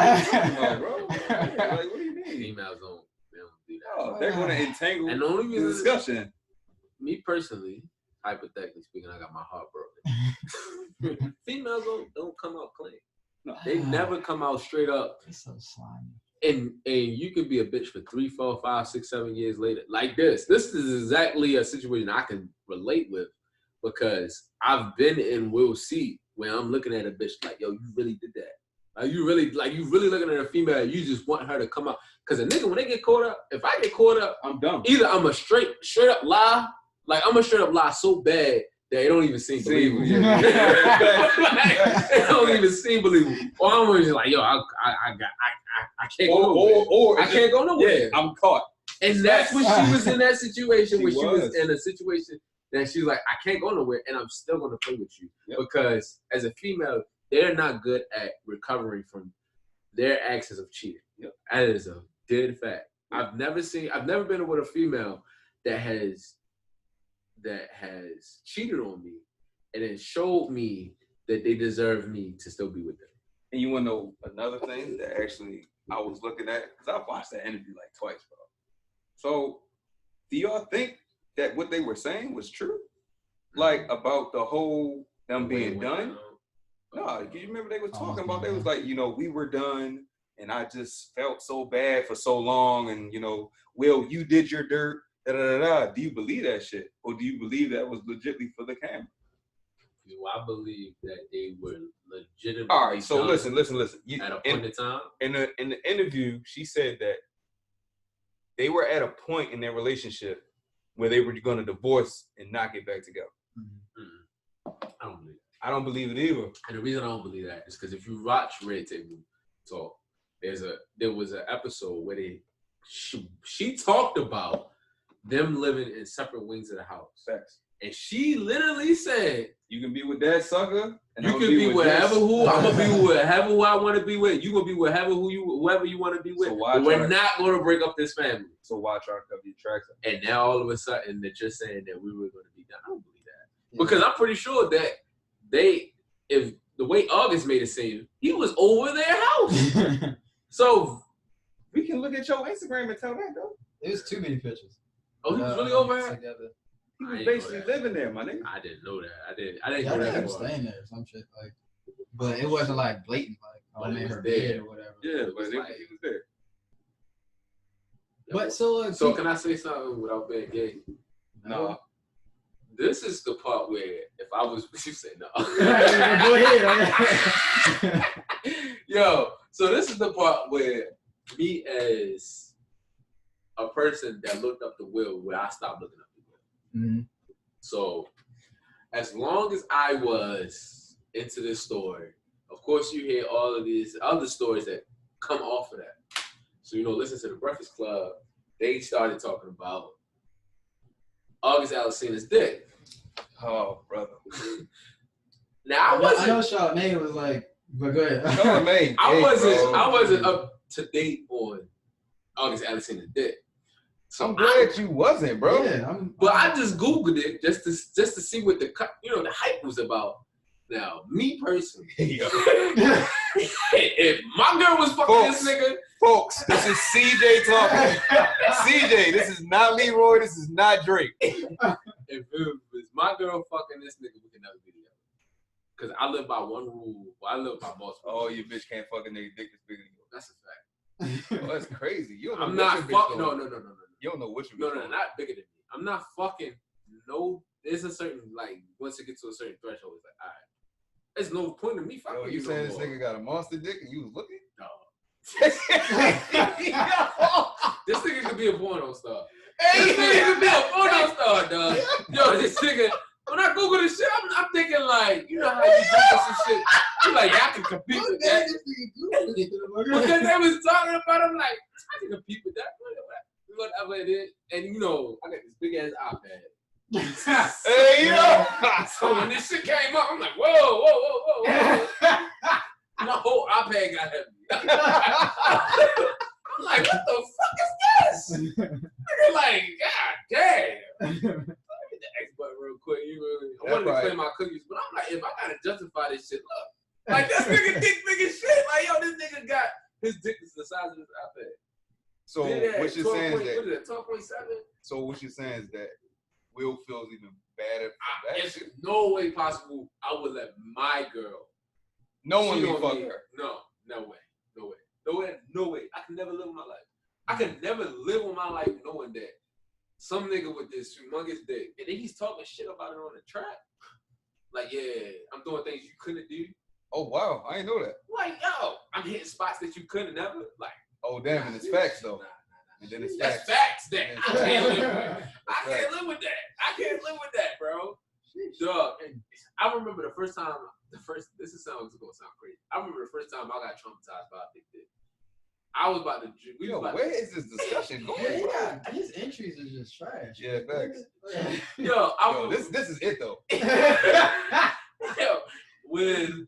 on, bro. Like, what do you mean? Females don't do that. Oh, they're gonna entangle And the only the reason, discussion. me personally, hypothetically speaking, I got my heart broken. Females don't come out clean. No. They never come out straight up. It's so slimy. And you could be a bitch for 3, 4, 5, 6, 7 years later. Like this. This is exactly a situation I can relate with because I've been in Will C where I'm looking at a bitch like, yo, you really did that. You really looking at a female and you just want her to come out. Cause a nigga, when they get caught up, if I get caught up, I'm dumb. either I'm a straight up lie, like I'm a straight up lie so bad that it don't even seem believable. Yeah. It don't even seem believable. Or I'm just like, yo, I can't go nowhere. Or I can't go nowhere. Yeah, I'm caught. And that's when she was in that situation where she was was. in a situation that she's like, I can't go nowhere and I'm still gonna play with you. Yep. Because as a female, they're not good at recovering from their actions of cheating. Yep. That is a dead fact. I've never been with a female that has cheated on me and then showed me that they deserve me to still be with them. And you want to know another thing that actually I was looking at? Because I watched that interview like twice, bro. So, do y'all think that what they were saying was true? Like, about the whole them being done? No, you remember they was talking about, they was like, you know, we were done, and I just felt so bad for so long, and, you know, Will, you did your dirt, da-da-da-da. Do you believe that shit? Or do you believe that was legitimately for the camera? Do I believe that they were legitimately All right, so done listen. at a point in time? In the interview, she said that they were at a point in their relationship where they were going to divorce and not get back together. I don't believe that. I don't believe it either. And the reason I don't believe that is because if you watch Red Table Talk, there was an episode where she talked about them living in separate wings of the house. Facts. And she literally said, You can be with that sucker, and you I'm can gonna be with whatever this. who I'm gonna be with whoever who I want to be with. You gonna be whoever you want to be with. So why But we're try- not gonna break up this family. So why try to cover your tracks? And now all of a sudden they're just saying that we were gonna be done. I don't believe that. Because I'm pretty sure that if the way August made it seem, he was over their house. So We can look at your Instagram and tell that, though. There's too many pictures. he was really over her? Together. He I was didn't know basically that. living there, my nigga. I didn't know that. I didn't Yeah, know I that. think part. staying there or some shit like, but it wasn't like blatant, like But oh it man, was her there. bed or whatever. Yeah, It was but like- he was there. But so So can I say something without being gay? No. This is the part where if I was, you say no. Go ahead. Yo, so this is the part where me as a person that looked up the will, where I stopped looking up the will. Mm-hmm. So as long as I was into this story, of course you hear all of these other stories that come off of that. So, listen to the Breakfast Club, they started talking about August Alsina's dick. Oh, brother. Now I know Charlamagne was like, but go ahead. Charlamagne, I bro. wasn't up to date on August Alsina's dick. So I'm glad you wasn't, bro. Yeah, But I just Googled it just to see what the hype was about. Now, me personally, if my girl was fucking this nigga, Folks, this is CJ talking. CJ, this is not Leroy. This is not Drake. if it was my girl fucking this nigga, we could never be together. Because I live by one rule. Well, I live by multiple. Oh, your bitch can't fuck a nigga dick that's bigger than yours. That's a fact. Oh, that's crazy. You don't know I'm what not your bitch fucking. doing. No. You don't know what your No, bitch doing. not bigger than me. I'm not fucking. No, there's a certain once it gets to a certain threshold, it's like, all right, there's no point in me fucking. Yo, you no saying this more. nigga got a monster dick and you was looking? No. Hey, This nigga could be a porno star. This nigga could be a porno star, dog. Yo, this nigga. When I Google this shit, I'm thinking like, you know how you Google some shit. You like, I can compete with that. Because they was talking about it, I'm like, I can compete with that. Whatever it is. And I got this big ass iPad. hey, yo. So when this shit came up, I'm like, whoa. The whole iPad got heavy. like, what the fuck is this? Nigga, like, god damn. Let me hit the X button real quick. I wanted to play my cookies, but I'm like, if I gotta justify this shit, look. Like, this nigga dick big as shit. Like, yo, this nigga got his dick is the size of his iPad. So what you're saying is that. What is it, 12.7? So what you're saying is that Will feels even better. There's no way possible I would let my girl. No one cheat would on fuck me. her. No way. I can never live with my life. I can never live with my life knowing that some nigga with this humongous dick, and then he's talking shit about it on the track. Like, yeah, I'm doing things you couldn't do. Oh wow, I didn't know that. Like, yo, I'm hitting spots that you couldn't never. Like, Oh damn, and it's facts though. Nah. And then it's That's facts. facts. That And I it's can't facts. live with. I can't live with that. I can't live with that, bro. Dog. And I remember the first time. It's gonna sound crazy. I remember the first time I got traumatized by a big dick. I was about to. Where is this discussion going? Yeah, his entries are just trash. Yeah, facts. Yo, This is it though. Yo, when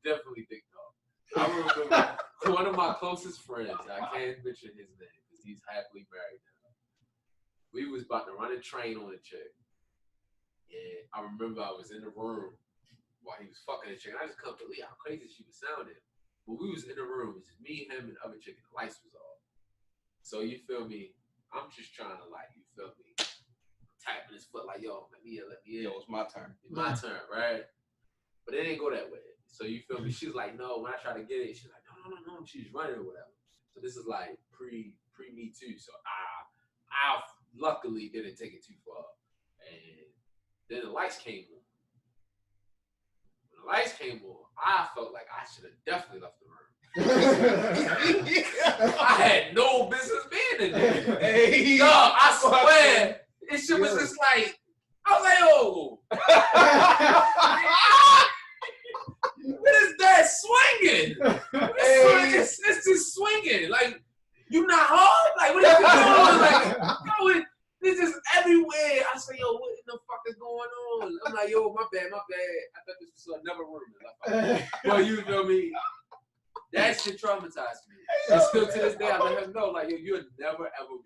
definitely Dick Dog. I remember one of my closest friends. I can't mention his name because he's happily married now. We was about to run a train on a chick, and I remember I was in the room while he was fucking the chick. And I just couldn't believe how crazy she was sounding. But we was in the room, it was just me, him, and the other chick, and the lights was off. So you feel me? I'm just trying to you feel me? Tapping his foot like, yo, let me in. Yo, it's my turn. It's my turn, right? But it didn't go that way. So you feel me? She's like, no. When I try to get it, she's like, no. She's running or whatever. So this is like pre Me Too. So I luckily didn't take it too far. And then the lights came on. When the lights came on, I felt like I should have definitely left the room. I had no business being in there. Hey, No, I swear. This shit was just like, I was like, oh. What is that swinging? It's just swinging. Like, you not hard? Like, what is it doing? Like, yo, it's just everywhere. I say, yo, what in the fuck is going on? I'm like, yo, my bad. I thought this was another room. Well, you feel me? That shit traumatized me. And still to this day, I let him know, like, yo, you'll never ever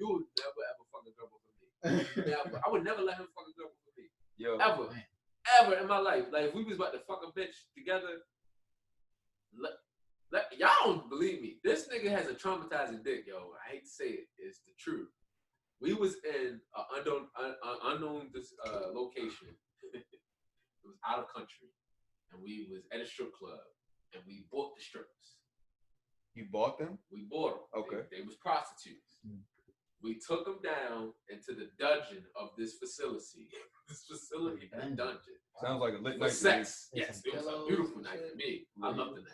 fuck a girl with me. Never. I would never let him fuck a girl with me. Yo. Ever in my life. Like, if we was about to fuck a bitch together, y'all don't believe me. This nigga has a traumatizing dick, yo. I hate to say it. It's the truth. We was in an unknown location. It was out of country. And we was at a strip club. And we bought the strippers. You bought them? We bought them. Okay. They was prostitutes. We took them down into the dungeon of this facility. A dungeon. Sounds like a lit For night. sex. Yes, it was a beautiful night for me. I loved the night.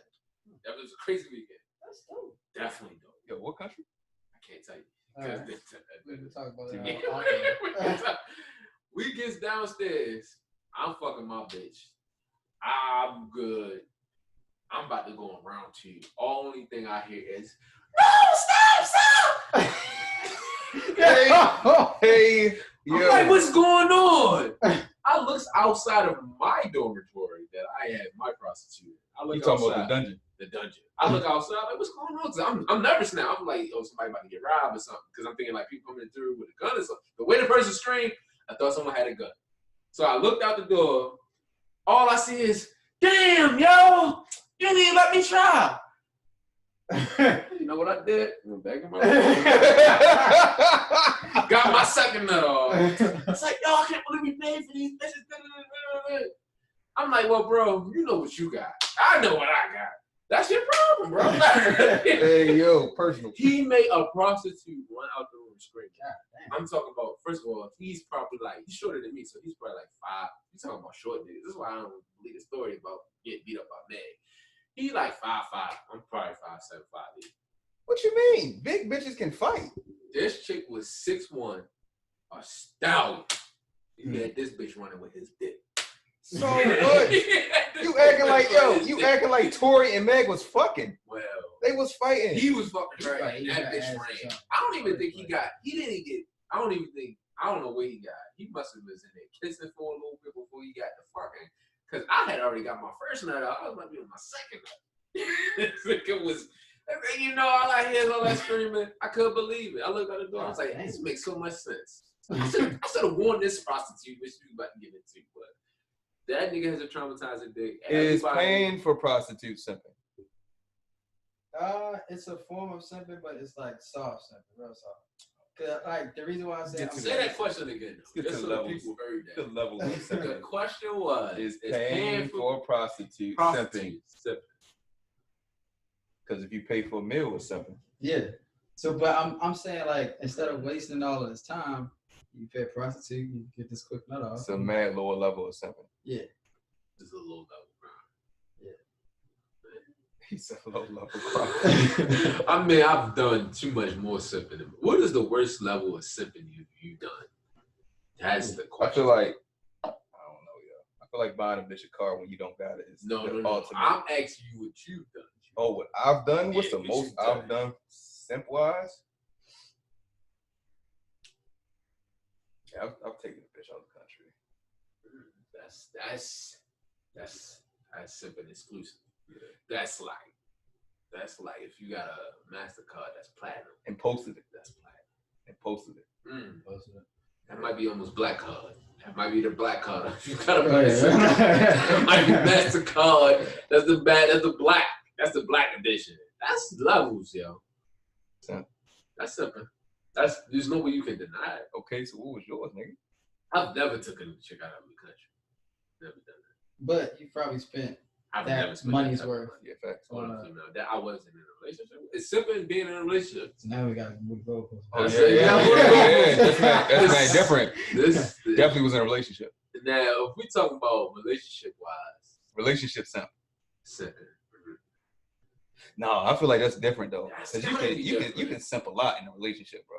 That was a crazy weekend. That's dope. Definitely dope. Yo, what country? I can't tell you. Right. We can talk about that. We gets downstairs. I'm fucking my bitch. I'm good. I'm about to go on round 2. Only thing I hear is, no, stop! Hey, yo. I'm like, what's going on? I looked outside of my dormitory that I had my prostitute. I look You talking outside, about the dungeon? The dungeon. I look outside, like, what's going on? 'Cause I'm nervous now. I'm like, oh, somebody about to get robbed or something. Because I'm thinking like people coming through with a gun or something. The way the person screamed, I thought someone had a gun. So I looked out the door. All I see is, damn, yo, you didn't even let me try. You know what I did? Went back in my room. Got my second nut off. It's like, yo, I can't believe we paid for these bitches. I'm like, well, bro, you know what you got. I know what I got. That's your problem, bro. Hey, yo, personal. He made a prostitute run out the room screaming. I'm talking about, first of all, he's probably he's shorter than me, so he's probably like 5. You're talking about short niggas. This is why I don't believe the story about getting beat up by Meg. He like 5'5". I'm probably 5'7", 5'8". What you mean? Big bitches can fight. This chick was 6'1", a stallion. He had this bitch running with his dick. So what? You acting like Tory and Meg was fucking. Well, they was fighting. he was fucking her. Right, And that bitch ran. I don't even think he didn't get, I don't know where he got. He must have been in there kissing for a little bit before he got the fucking, because I had already got my first nut out. I was about to be on my second nut. It was You know, all I hear is all that screaming. I couldn't believe it. I looked at the door. I was like, this makes so much sense. I should have warned this prostitute which she was about to get into. But that nigga has a traumatizing dick. Is paying for prostitutes simping? It's a form of simping, but it's like soft simping, real soft. Cause like the reason why I say Say that question again. Get to Just so levels. people heard The that. level of The simping. question was, Is paying for prostitutes simping? prostitutes simping? Because if you pay for a meal, it's simping. yeah. So, but I'm saying like instead of wasting all of this time, you pay a prostitute, you get this quick nut off. It's a mad lower level of simping. Yeah. This is a low level crime. He's a low level crime. I mean, I've done too much more simping. What is the worst level of simping you've done? That's the I question. feel like, I don't know, yo. I feel like buying a bitch a car when you don't got it is No. the ultimate. I'm asking you what you've done. Oh, what I've done? What's Yeah, the what most you've done. I've done simp-wise? Yeah, I've taken a bitch out of the country. That's simping exclusive. That's like if you got a MasterCard that's platinum. And posted it. That's platinum. And posted it. That might be almost black card. That might be the black card. You got a Right. that might be MasterCard. That's the black. That's the black edition. That's levels, yo. Simp. That's something. There's no way you can deny it. Okay, so what was yours, nigga? I've never taken a chick out of the country. Never done that. But you probably spent I've that never spent money's that type of worth. money Yeah, facts. on a female that I wasn't in a relationship with. It's simply being in a relationship. So now we gotta move the goalposts. Oh, That's yeah, it. yeah. That's mad different. This Definitely was in a relationship. now, if we talk about relationship wise, Relationship simp. simping. No, I feel like that's different though. That's Because gotta be you different. can simp a lot in a relationship, bro.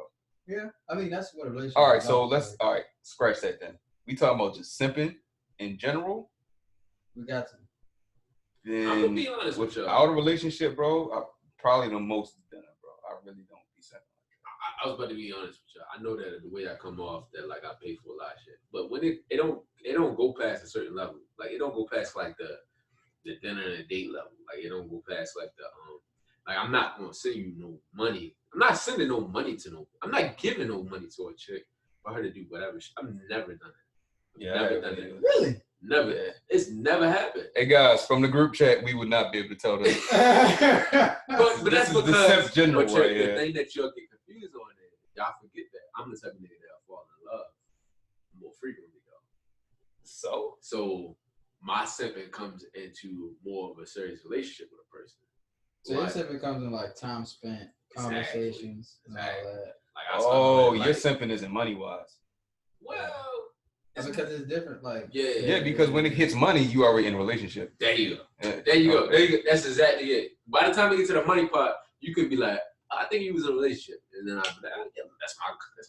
Yeah, I mean that's what a relationship. All right, is so about. all right, scratch that then. We talking about just simping in general. We got to. I'm gonna Then be honest with y'all. without a relationship, bro, I probably the most done it, bro. I really don't be simping. I was about to be honest with y'all. I know that the way I come off that like I pay for a lot of shit, but when it don't go past a certain level. Like it don't go past like the dinner and a date level. Like it don't go past like the like I'm not gonna send you no money. I'm not sending no money to no. I'm not giving no money to a chick for her to do whatever. I've never done it. Never done it. Really? Never. Yeah. It's never happened. Hey guys, from the group chat, we would not be able to tell them. But that's This is the because simp general but right the here. thing that y'all get confused on is y'all forget that I'm the type of nigga that'll fall in love more frequently though. So my simping comes into more of a serious relationship with a person. So your simping comes in like time spent, conversations, and all Exactly. that. Like I Oh, like, your simping isn't money wise. well, That's because it's different. Like Yeah, because when it hits money, you already in a relationship. there you go. Yeah. There you go. There you go. That's exactly it. By the time we get to the money part, you could be like, I think he was in a relationship, and then I'd be like, oh, yeah, that's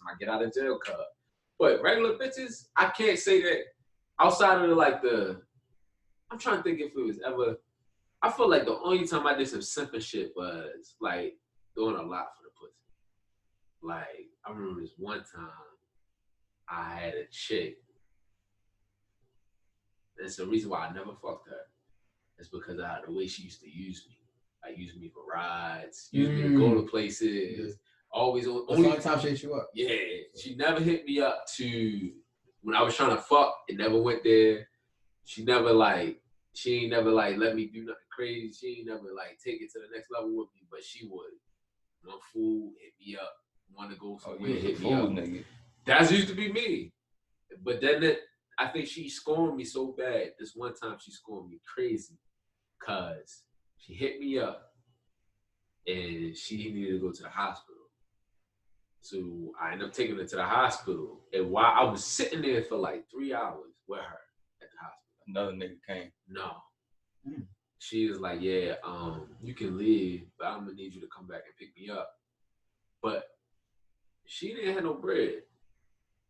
my get out of jail card. But regular bitches, I can't say that outside of I'm trying to think if it was ever. I feel like the only time I did some simping shit was like doing a lot for the pussy. Like I remember this one time I had a chick. That's the reason why I never fucked her. It's because of the way she used to use me. Like use me for rides, use me to go to places. Always on. the only time she hit you up. Yeah, she never hit me up to when I was trying to fuck. It never went there. She ain't never like let me do nothing crazy. She ain't never like take it to the next level with me. But she would. Want food, hit me up. Want to go somewhere, hit me up. Nigga. That used to be me. But then I think she scorned me so bad. This one time she scorned me crazy because she hit me up and she needed to go to the hospital. So I ended up taking her to the hospital. And while I was sitting there for like 3 hours with her at the hospital. Another nigga came. No. She was like, yeah, you can leave, but I'm gonna need you to come back and pick me up. But she didn't have no bread.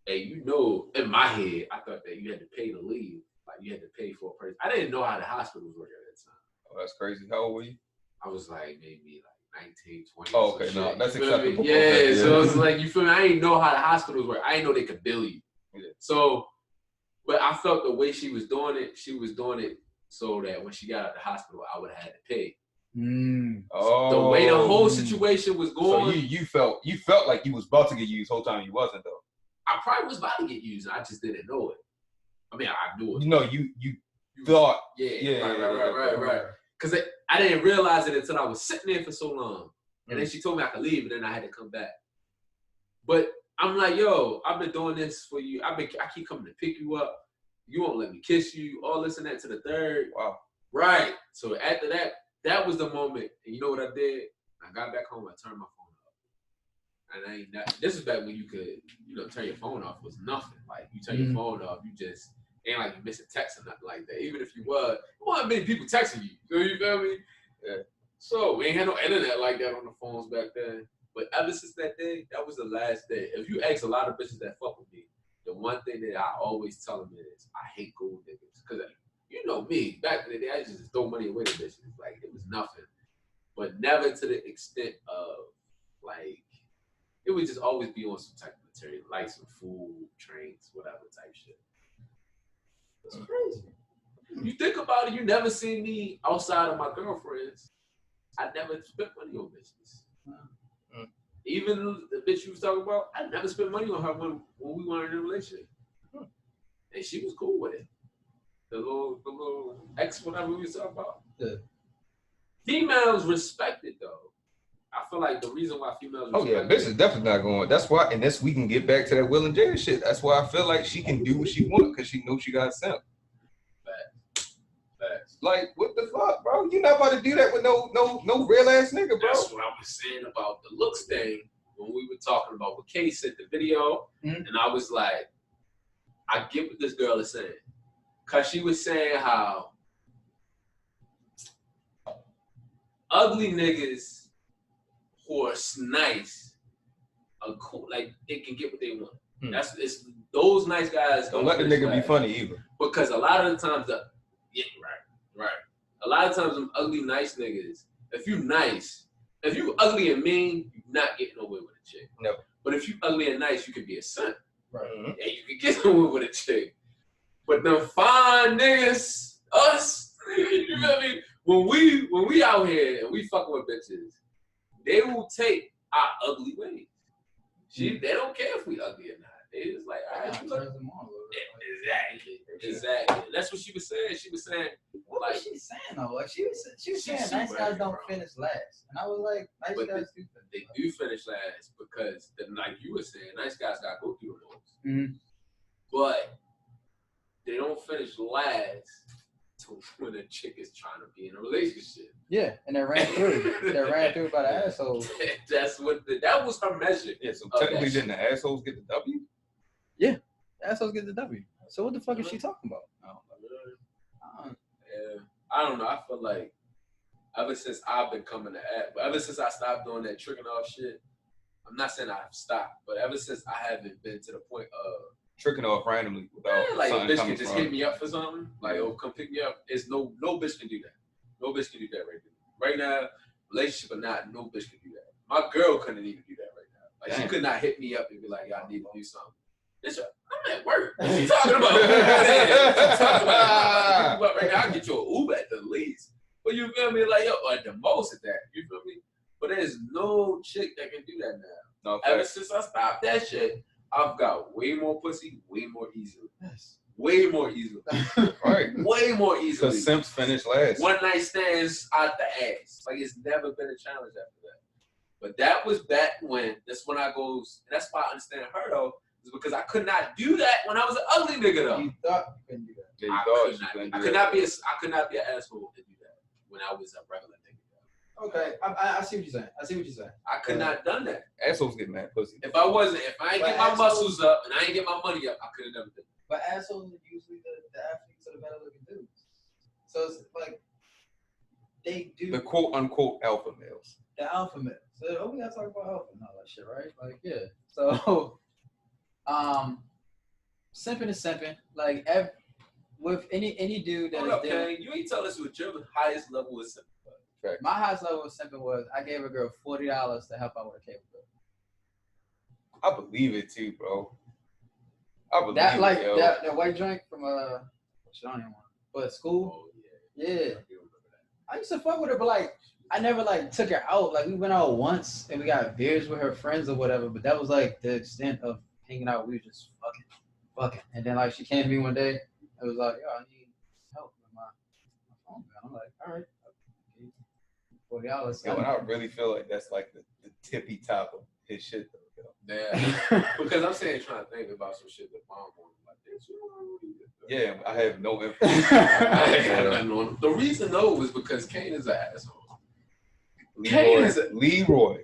And you know, in my head, I thought that you had to pay to leave. Like you had to pay for a person. I didn't know how the hospitals work at that time. Oh, that's crazy. How old were you? I was like maybe like 19, 20. Oh, or okay, some no, shit. that's You feel me? acceptable. Yeah, Okay, so yeah. it's like, you feel me? I didn't know how the hospitals work. I didn't know they could bill you. Yeah. So, but I felt the way she was doing it so that when she got out of the hospital, I would have had to pay. Oh, The way the whole situation was So going, you felt like you was about to get used whole time you wasn't though. I probably was about to get used. I just didn't know it. I mean, I knew it. You know, you thought. Yeah, Yeah. right. Because I didn't realize it until I was sitting there for so long. And then she told me I could leave, and then I had to come back. But I'm like, yo, I've been doing this for you. I keep coming to pick you up. You won't let me kiss you. All this and that to the third. Wow. Right. So after that, that was the moment. And you know what I did? I got back home. I turned my phone off. And this is back when you could, turn your phone off. It was nothing. Like you turn your phone off, you just ain't like you missing text or nothing like that. Even if you was, there wasn't many people texting you. You feel me? Yeah. So we ain't had no internet like that on the phones back then. But ever since that day, that was the last day. If you ask a lot of bitches that fuck with me, the one thing that I always tell them is, I hate gold niggas. Because you know me, back in the day, I used to just throw money away to bitches. Like, it was nothing. But never to the extent of, like, it would just always be on some type of material, like some food, drinks, whatever type shit. It's crazy. You think about it, you never see me outside of my girlfriends. I never spent money on bitches. Even the bitch you was talking about, I never spent money on her when we weren't in a relationship. And she was cool with it. The little ex, whatever we was talking about. Yeah. Females respect it though. I feel like the reason why females Oh yeah, bitch is definitely not going. That's why, and we can get back to that Will and Jada shit. That's why I feel like she can do what she wants because she knows she got simp. Facts. Like, what the fuck, bro? You not about to do that with no real ass nigga, bro. That's what I was saying about the looks thing when we were talking about what Kay sent the video, and I was like, I get what this girl is saying, cause she was saying how ugly niggas who are nice are cool, like they can get what they want. It's those nice guys. Don't let the nigga be funny either. Because a lot of the times right. A lot of times them ugly nice niggas, if you ugly and mean, you're not getting away with a chick. No. But if you ugly and nice, you can be a simp. Right. And you can get away with a chick. But them fine niggas, us, you feel me? When we out here and we fucking with bitches, they will take our ugly ways. They don't care if we ugly or not. They just like, all right, look. Exactly. That's what she was saying. She was saying, what was she saying though? Like she was saying nice guys don't finish last. And I was like, nice guys do finish. They do finish last because like you were saying, nice guys gotta go through those. But they don't finish last till when a chick is trying to be in a relationship. Yeah, and they ran through. They ran through by the asshole. That's what that was her measure. Yeah, so technically didn't the assholes get the W? Yeah, the assholes get the W. So what the fuck is she talking about? I don't know. I feel like ever since I've been coming to act, ever since I stopped doing that tricking off shit, I'm not saying I've stopped, but ever since I haven't been to the point of tricking off randomly without like a something bitch coming can just from hit me up for something, like, oh, come pick me up. It's no bitch can do that. No bitch can do that right now, relationship or not, no bitch can do that. My girl couldn't even do that right now. Like, she could not hit me up and be like, y'all need to do something. Bitch, I'm at work. What you talking about? Right now, I'll get you an Uber at the least. But you feel me? Like, yo, at the most at that. You feel me? But there's no chick that can do that now. No, ever since I stopped that shit, I've got way more pussy, way more easily. Yes. Way more easily. right. Way more easily. Because simps finish last. One night stands out the ass. Like, it's never been a challenge after that. But that was back when, that's when I goes, and that's why I understand her though, is because I could not do that when I was an ugly nigga though. You thought you couldn't do that. Yeah, you I thought could not be an asshole to do that when I was a regular nigga. Okay, I see what you're saying. I could not done that. Assholes get mad pussy. If I ain't get my muscles up and I ain't get my money up, I could have never done it. But assholes are usually the athletes are the better looking dudes. So it's like they do The quote unquote alpha males. the alpha male. So we gotta talk about alpha and all that shit, right? Like, yeah. So simping is simping. Like with any dude that Hold is up, dealing, Kane. You ain't tell us what your highest level is. my highest level of simping was I gave a girl $40 to help out with a cable bill. I believe it too, bro. I believe That like it, yo. that white drink from but school. Oh, Yeah. I used to fuck with her, but like I never like took her out. Like we went out once and we got beers with her friends or whatever, but that was like the extent of hanging out. We were just fucking. And then like she came to me one day. It was like, yo, I need help with my phone. I'm like, all right. $40. Yo, and I really feel like that's like the tippy top of his shit though. Yeah. Because I'm saying trying to think about some shit that mom wanted like this. Yeah, I have no info. I ain't got nothing on him. The reason though was because Kane is an asshole. Leroy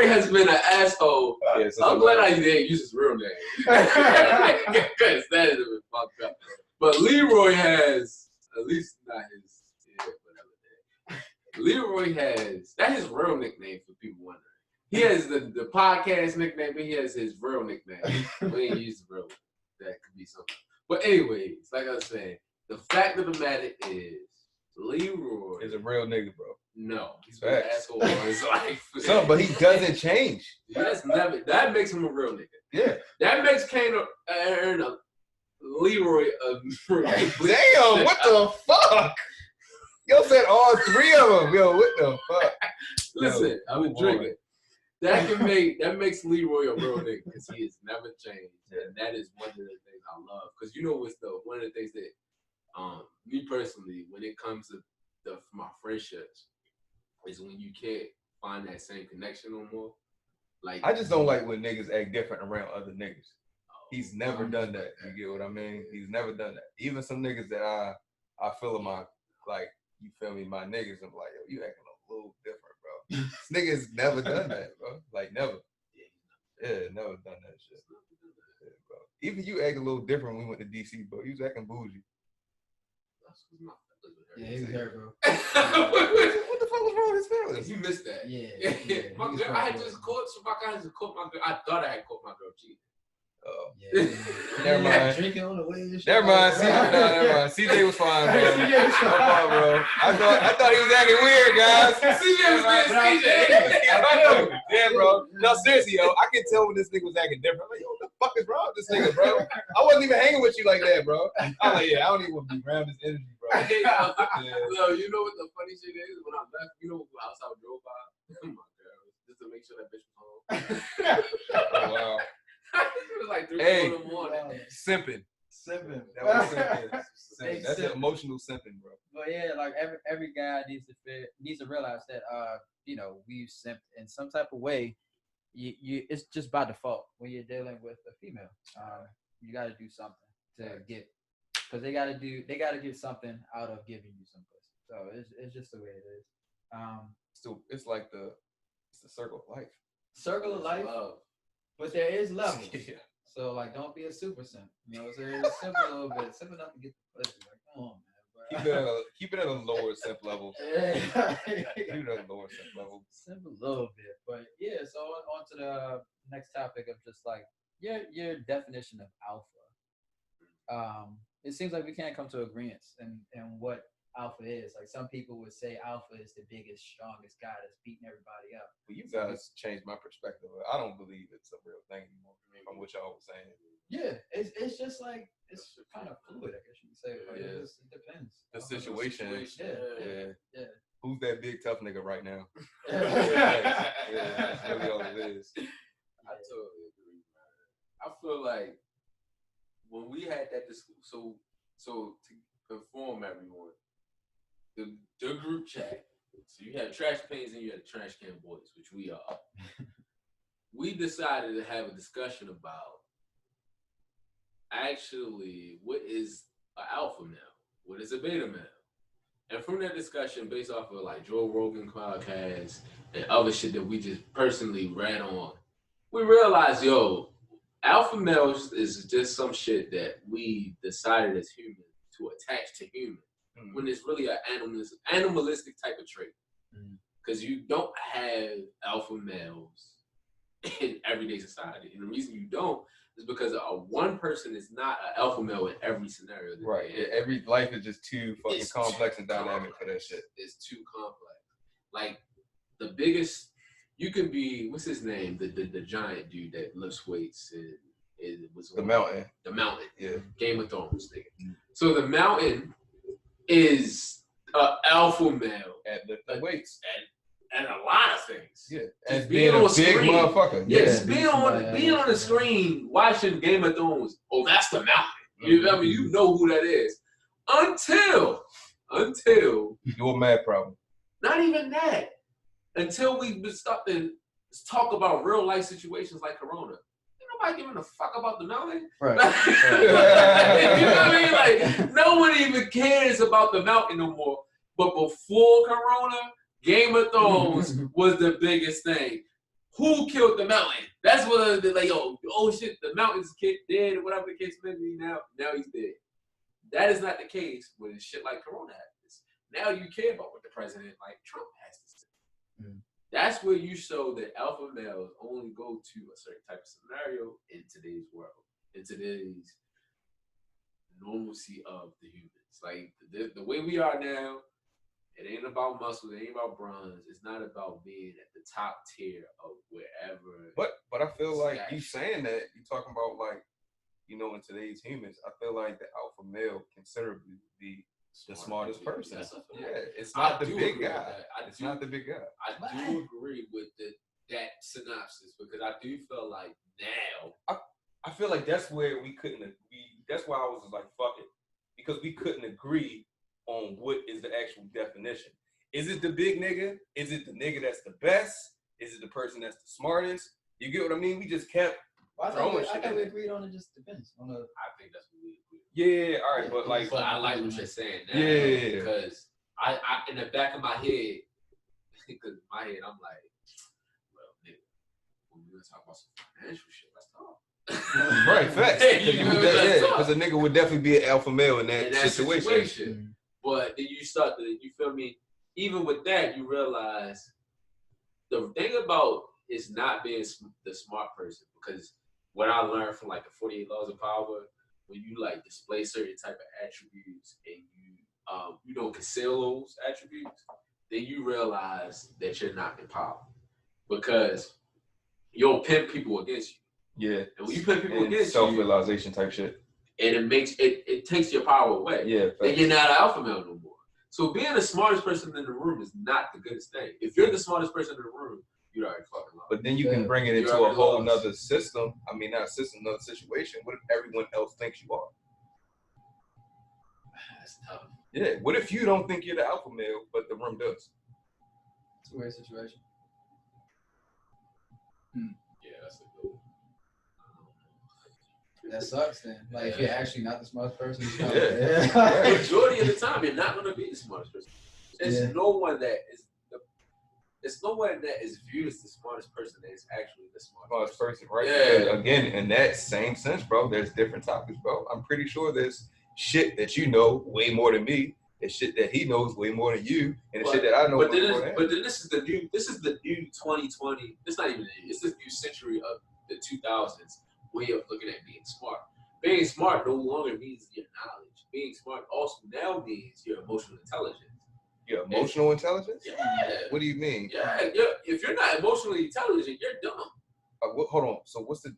has been an asshole. Yeah, I'm glad I didn't use his real name. Because that is a bit fucked up. But Leroy has, at least not his, whatever. Leroy has, that's his real nickname for people wondering. He has the podcast nickname, but he has his real nickname. We ain't used the real one. That could be something. But anyways, like I was saying, the fact of the matter is, Leroy is a real nigga, bro. No, he's been an asshole all his life. So, but he doesn't change. That's never. That makes him a real nigga. Yeah. That makes Kane earn a Leroy a Damn, what the fuck? Yo said all three of them. Yo, what the fuck? Listen, I'm a drinker. That makes Leroy a real nigga because he has never changed, and that is one of the things I love. Because you know what's one of the things that me personally, when it comes to my friendships, is when you can't find that same connection no more. Like I just don't like when niggas act different around other niggas. He's never done that. You get what I mean? He's never done that. Even some niggas that I feel my like, you feel me, my niggas, I'm like, yo, you acting a little different, bro. This nigga's never done that, bro. Like never. Yeah, never done that shit. Yeah, bro. Even you act a little different when we went to DC, bro. You was acting bougie. Yeah, he was there, bro. What the fuck was wrong with his feelings? You missed that. Yeah. My girl, I had just caught my girl. I thought I had caught my girl cheating. Oh. Yeah. Never mind. Drinking on the way and shit. Never mind. Never mind. CJ was fine, bro. No problem, bro. I thought he was acting weird, guys. CJ was being CJ. Yeah, bro. No, seriously, yo. I can tell when this nigga was acting different. I'm like, yo, what the fuck is wrong with this nigga, bro? I wasn't even hanging with you like that, bro. I'm like, yeah, I don't even want to be around this energy, bro. No, you know what the funny shit is? When I left, you know what house I drove by? Oh my God. Just to make sure that bitch was home. Oh, wow. It was like 3 in the morning. Simping. That was simping. That's an emotional simping, bro. But yeah, like every guy needs to realize that we've simped in some type of way. You it's just by default when you're dealing with a female. You got to do something to get, because they got to get something out of giving you some pussy. So it's just the way it is. So it's like the circle of life. Circle of life. Love. But there is levels. Yeah. So like, don't be a super simp. You know what I'm saying? Simp a little bit. Simp enough to get the pussy. Like, come on, man. Keep it at a lower simp level. Yeah. Keep it at a lower simp level. Simp a little bit, but yeah. So on to the next topic of just like your definition of alpha. It seems like we can't come to agreement in what alpha is. Like some people would say alpha is the biggest, strongest guy that's beating everybody up. Well, you guys changed my perspective. I don't believe it's a real thing anymore from what y'all was saying. Yeah, it's just like it's kind of fluid, I guess you could say. Like, Yeah. it depends. The situation. Yeah. Who's that big tough nigga right now? Yeah. Yeah, that's really all it is. I totally agree, man. I feel like when we had that discussion, so to inform everyone, the group chat. So you had Trash Pains and you had Trash Can Boys, which we are. We decided to have a discussion about actually what is an alpha male, what is a beta male, and from that discussion, based off of like Joe Rogan podcast and other shit that we just personally read on, we realized, alpha males is just some shit that we decided as humans to attach to humans. When it's really an animalistic type of trait. Because you don't have alpha males in everyday society. And the reason you don't is because one person is not an alpha male in every scenario. Right. Every life is just too fucking complex and dynamic for that shit. It's too complex. Like the biggest, you can be, what's his name? The giant dude that lifts weights and it was The Mountain. The Mountain. Yeah. Game of Thrones nigga. So the Mountain is an alpha male At the weights. and a lot of things. Yeah. Just As being being a on big screen. motherfucker. Yeah, Yeah. just being on the screen watching Game of Thrones. Oh, that's the mountain. You know what I mean? You know who that is. Until You're a mad problem. not even that. Until we start to talk about real life situations like Corona. Ain't nobody giving a fuck about the mountain. Right. You know what I mean? Like, no one even cares about the mountain no more. But before Corona, Game of Thrones was the biggest thing. Who killed the mountain? That's what they're like, oh shit, the mountain's dead or whatever the case may be now he's dead. That is not the case when shit like Corona happens. Now you care about what the president like Trump has to say. That's where you show that alpha males only go to a certain type of scenario in today's world, in today's normalcy of the humans. Like the way we are now, it ain't about muscle, it ain't about bronze. It's not about being at the top tier of wherever. But I feel like you Stash. saying that, you talking about like, you know, in today's humans, I feel like the alpha male considerably be the smartest person. That's a fact. Yeah, it's not I the do big agree with guy. that. It's not the big guy. I do agree with that synopsis because I do feel like now. I feel like that's where we couldn't agree. That's why I was just like, fuck it. Because we couldn't agree on what is the actual definition. Is it the big nigga? Is it the nigga that's the best? Is it the person that's the smartest? You get what I mean? We just kept I throwing thought shit. we agreed on it. Just depends on the. I think that's what we agree. Yeah, all right, but like, But I like what you're saying now. Yeah. Because I in the back of my head, because in my head I'm like, well, nigga, when we're gonna talk about some financial shit, let's talk. Right, facts. You know, let's talk. Because a nigga would definitely be an alpha male in In that situation. Mm. But then you start to, you feel me? Even with that, you realize the thing about is not being the smart person. Because what I learned from like the 48 Laws of Power, when you like display certain type of attributes and you don't conceal those attributes, then you realize that you're not in power. Because you'll pimp people against you. Yeah. And when you pimp people And against you, self-realization type shit. and it takes your power away. Yeah. Then Facts. you're not an alpha male no more. So being the smartest person in the room is not the goodest thing. If you're the smartest person in the room, you're already fucking lost. But then you can bring it You're into a already whole lost. nother system. I mean, not a system, another situation. What if everyone else thinks you are? That's tough. Yeah. What if you don't think you're the alpha male, but the room does? It's a weird situation. Yeah, that's a good one. That sucks then. Like if you're actually not the smartest person. It's not The majority of the time, you're not going to be the smartest person. There's Yeah. no one that is viewed as the smartest person that is actually the smartest person. Person, right? Yeah. Because again, in that same sense, bro, there's different topics, bro. I'm pretty sure there's shit that you know way more than me. There's shit that he knows way more than you, and the shit that I know But way then, more than him. but then this is the new 2020. It's not even. It's this new century of the 2000s way of looking at being smart. Being smart no longer means your knowledge. Being smart also now means your emotional intelligence. Your emotional intelligence? Yeah. What do you mean? Yeah. If you're not emotionally intelligent, you're dumb. Hold on. So what's the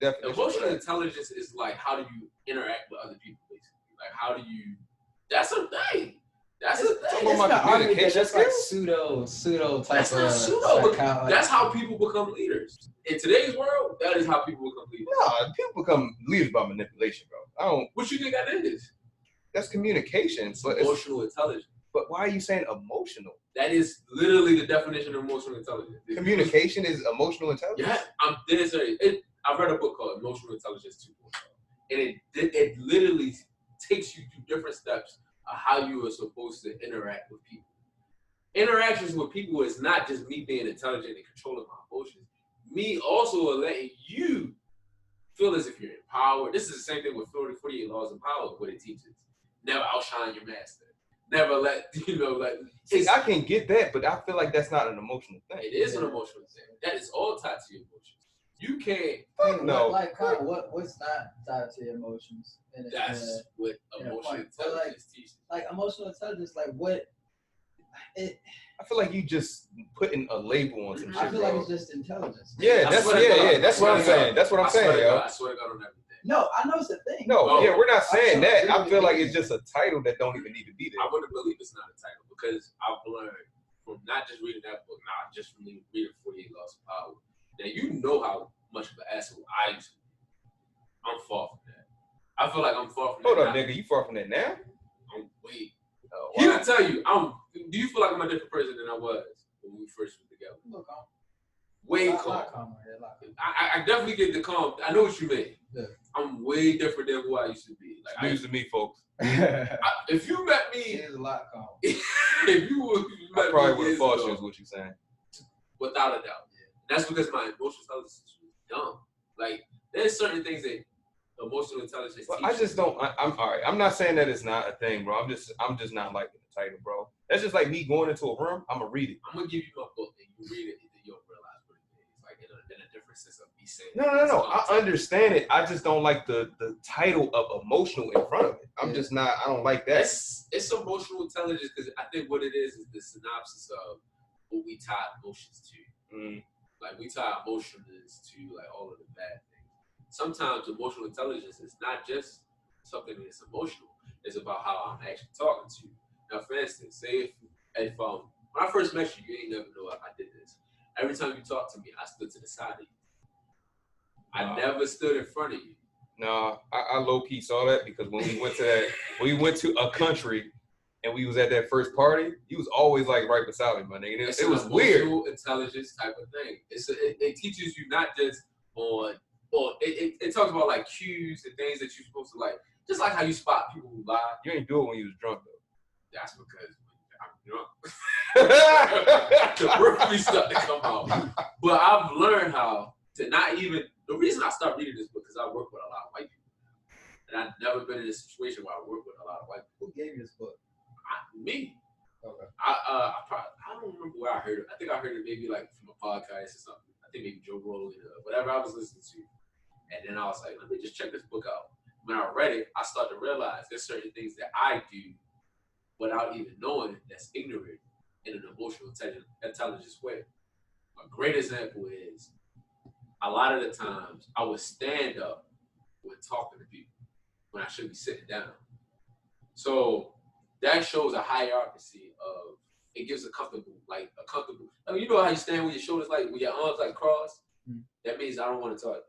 definition? Emotional of that? intelligence is like how do you interact with other people, basically. Like how do you? That's a thing. That's a Talking thing. about my communication That's like skills? pseudo type That's of not pseudo, but psychology. that's how people become leaders. In today's world, that is how people become leaders. Nah, people become leaders by manipulation, bro. What you think that is? That's communication. So it's, Emotional intelligence. but why are you saying emotional? That is literally the definition of emotional intelligence. Communication is emotional intelligence? Yeah, I'm dead serious. I've read a book called Emotional Intelligence 2.0, and it literally takes you through different steps of how you are supposed to interact with people. Interactions with people is not just me being intelligent and controlling my emotions. Me also letting you feel as if you're empowered. This is the same thing with 48 Laws of Power, what it teaches. Never outshine your master. Never let, See, I can get that, but I feel like that's not an emotional thing. it is an emotional thing. That is all tied to your emotions. You can't, No. What's not tied to your emotions? And it's, that's what in a emotional point. But, intelligence teaches. like emotional intelligence, like what? I feel like you just putting a label on some shit, I feel like bro. it's just intelligence. Yeah, I that's swear to God. that's what I'm saying. That's what I'm I swear saying, to yo. God, I swear to God on everything. No, I know it's a thing. No, Oh, yeah, we're not saying that. I feel like really it's just a title that don't even need to be there. I wouldn't believe it's not a title because I've learned from not just reading that book, not just from reading 48 Laws of Power, that you know how much of an asshole I used to be. I'm far from that. I feel like I'm far from Hold that. up, nigga. You far from that now? I'm way. Oh, He wow. would tell you, do you feel like I'm a different person than I was when we first were together? Look, Way lot calm. calmer, yeah, lot calmer. I definitely get the calm. I know what you mean. Yeah. I'm way different than who I used to be. Like News to me, folks. if you met me, It is a lot calmer. if you met I probably me would have years fought ago, you, is what you're saying. without a doubt. That's because my emotional intelligence was dumb. Like there's certain things that emotional intelligence. Well, I just don't. I'm all right. I'm not saying that it's not a thing, bro. I'm just not liking the title, bro. That's just like me going into a room. I'm gonna read it. I'm gonna give you my book and you read it and then you'll realize what it is. Like in a different sense of me saying. No. I understand it. I just don't like the title of emotional in front of it. I'm just not. I don't like that. It's emotional intelligence because I think what it is the synopsis of what we tie emotions to. Like we tie emotions to like all of the bad things. Sometimes emotional intelligence is not just something that's emotional. It's about how I'm actually talking to you. Now, for instance, say if when I first met you, you ain't never know I did this. Every time you talk to me, I stood to the side of you. I never stood in front of you. No, I low key saw that because when we went to a country and we was at that first party, he was always like right beside me, my nigga. It was weird. Emotional intelligence type of thing. It teaches you not just on, or it talks about like cues and things that you're supposed to like, just like how you spot people who lie. You ain't do it when you was drunk though. That's because I'm drunk. The mercury stuff to come out. But I've learned how to not even. The reason I started reading this book is I work with a lot of white people, and I've never been in a situation where I work with a lot of white people. Who gave you this book? Me. Okay. I don't remember where I heard it. I think I heard it maybe like from a podcast or something. I think maybe Joe Rogan or whatever I was listening to. And then I was like, let me just check this book out. When I read it, I started to realize there's certain things that I do without even knowing that's ignorant in an emotional intelligence way. A great example is a lot of the times I would stand up when talking to people when I should be sitting down. So that shows a hierarchy of, it gives a comfortable. I mean, you know how you stand with your shoulders like, with your arms like crossed? Mm-hmm. That means I don't want to talk to you.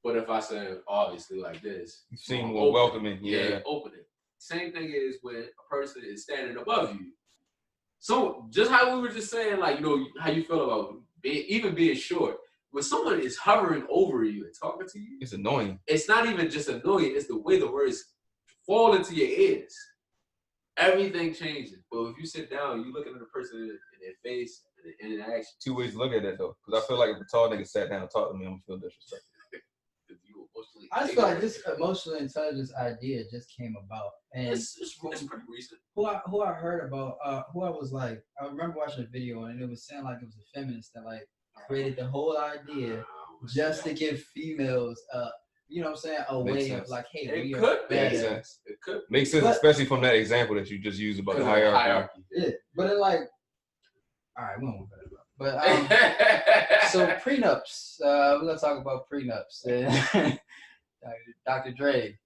But if I say obviously like this, you seem more welcoming. Yeah, open it. Same thing is when a person is standing above you. So just how we were just saying, like, you know, how you feel about being short. When someone is hovering over you and talking to you, it's annoying. It's not even just annoying, it's the way the words fall into your ears. Everything changes. But if you sit down, you looking at the person in their face and in action. Two ways to look at that though. Because I feel like if a tall nigga sat down and talked to me, I'm gonna feel disrespectful. I just feel like this emotional intelligence idea just came about, and it's pretty recent. Who I heard about, who I was like, I remember watching a video and it was saying like it was a feminist that like created the whole idea just to give females, you know what I'm saying, a way of like, hey, it we could are make better. sense. It could make sense, especially from that example that you just used about the hierarchy. Yeah, but it like, all right, we won't put it up. But so prenups, we're gonna talk about prenups. Dr. Dre,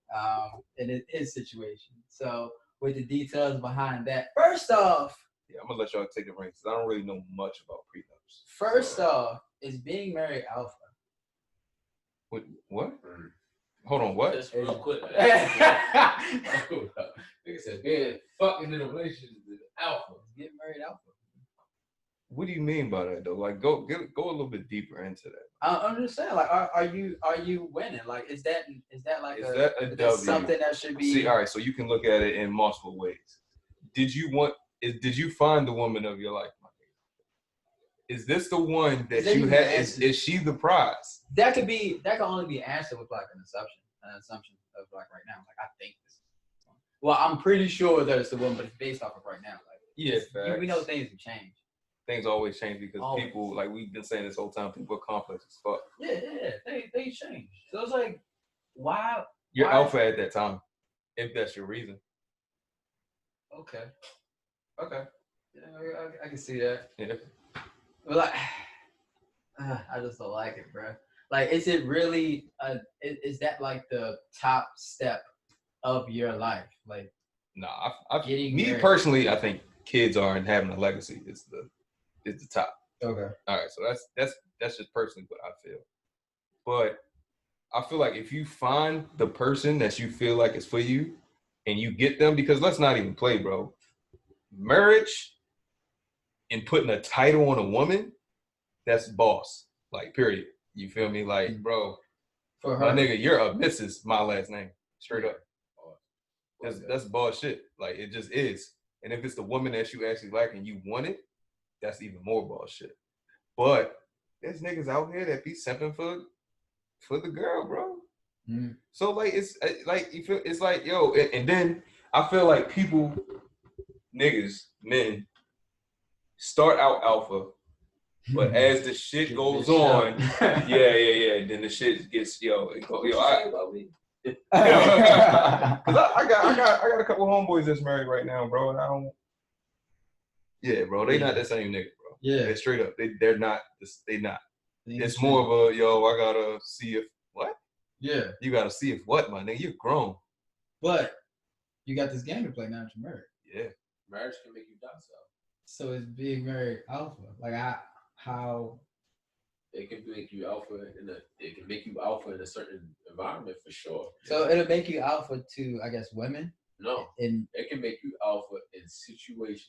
in his situation. So with the details behind that, first off, yeah, I'm gonna let y'all take the reins. I don't really know much about prenups. First off, is being married alpha? What? Hold on, what? Just real quick. Nigga said being fucking in a relationship is alpha. Getting married alpha. What do you mean by that though? Like, go a little bit deeper into that. I'm just saying, like, are you winning? Like, is that like that a W? Something that should be? See, all right. So you can look at it in multiple ways. Did you find the woman of your life? Is this the one that you had? Is she the prize? That can only be answered with like an assumption of like right now. Like I think this. Well, I'm pretty sure that it's the one, but it's based off of right now. Like yeah, we know things have changed. Things always change because people, like we've been saying this whole time, people are complex as fuck. Yeah, they change. So it's like, why? You're alpha at that time, if that's your reason. Okay. Yeah, I can see that. Yeah. But like, I just don't like it, bro. Like, is it really? Is that like the top step of your life? Like, Nah, I Getting me married. personally, I think kids are and having a legacy is the top. okay, All right, so that's just personally what I feel. But I feel like if you find the person that you feel like is for you, and you get them, because let's not even play, bro. Marriage and putting a title on a woman, that's boss. Like, period. You feel me? Like, bro, for my her. nigga, you're a Mrs. My last name, straight up. That's bullshit. Like, it just is. And if it's the woman that you actually like and you want it, that's even more bullshit. But there's niggas out here that be simping for the girl, bro. Mm. So like it's like you feel it's like yo, and then I feel like people, niggas, men, start out alpha, but as the shit Get goes bitched on, up. yeah, then the shit gets it go, yo, I got a couple homeboys that's married right now, bro, and I don't. Yeah, bro, they not the same nigga, bro. Yeah. They're straight up. They're not. They not. It's more of a yo. I gotta see if what. Yeah, You gotta see if what, my nigga. You're grown. but you got this game to play now that you're married. Yeah. Marriage can make you docile. So is being married alpha? Like how? It can make you alpha it can make you alpha in a certain environment for sure. So it'll make you alpha to, I guess, women. No, And it can make you alpha in situations.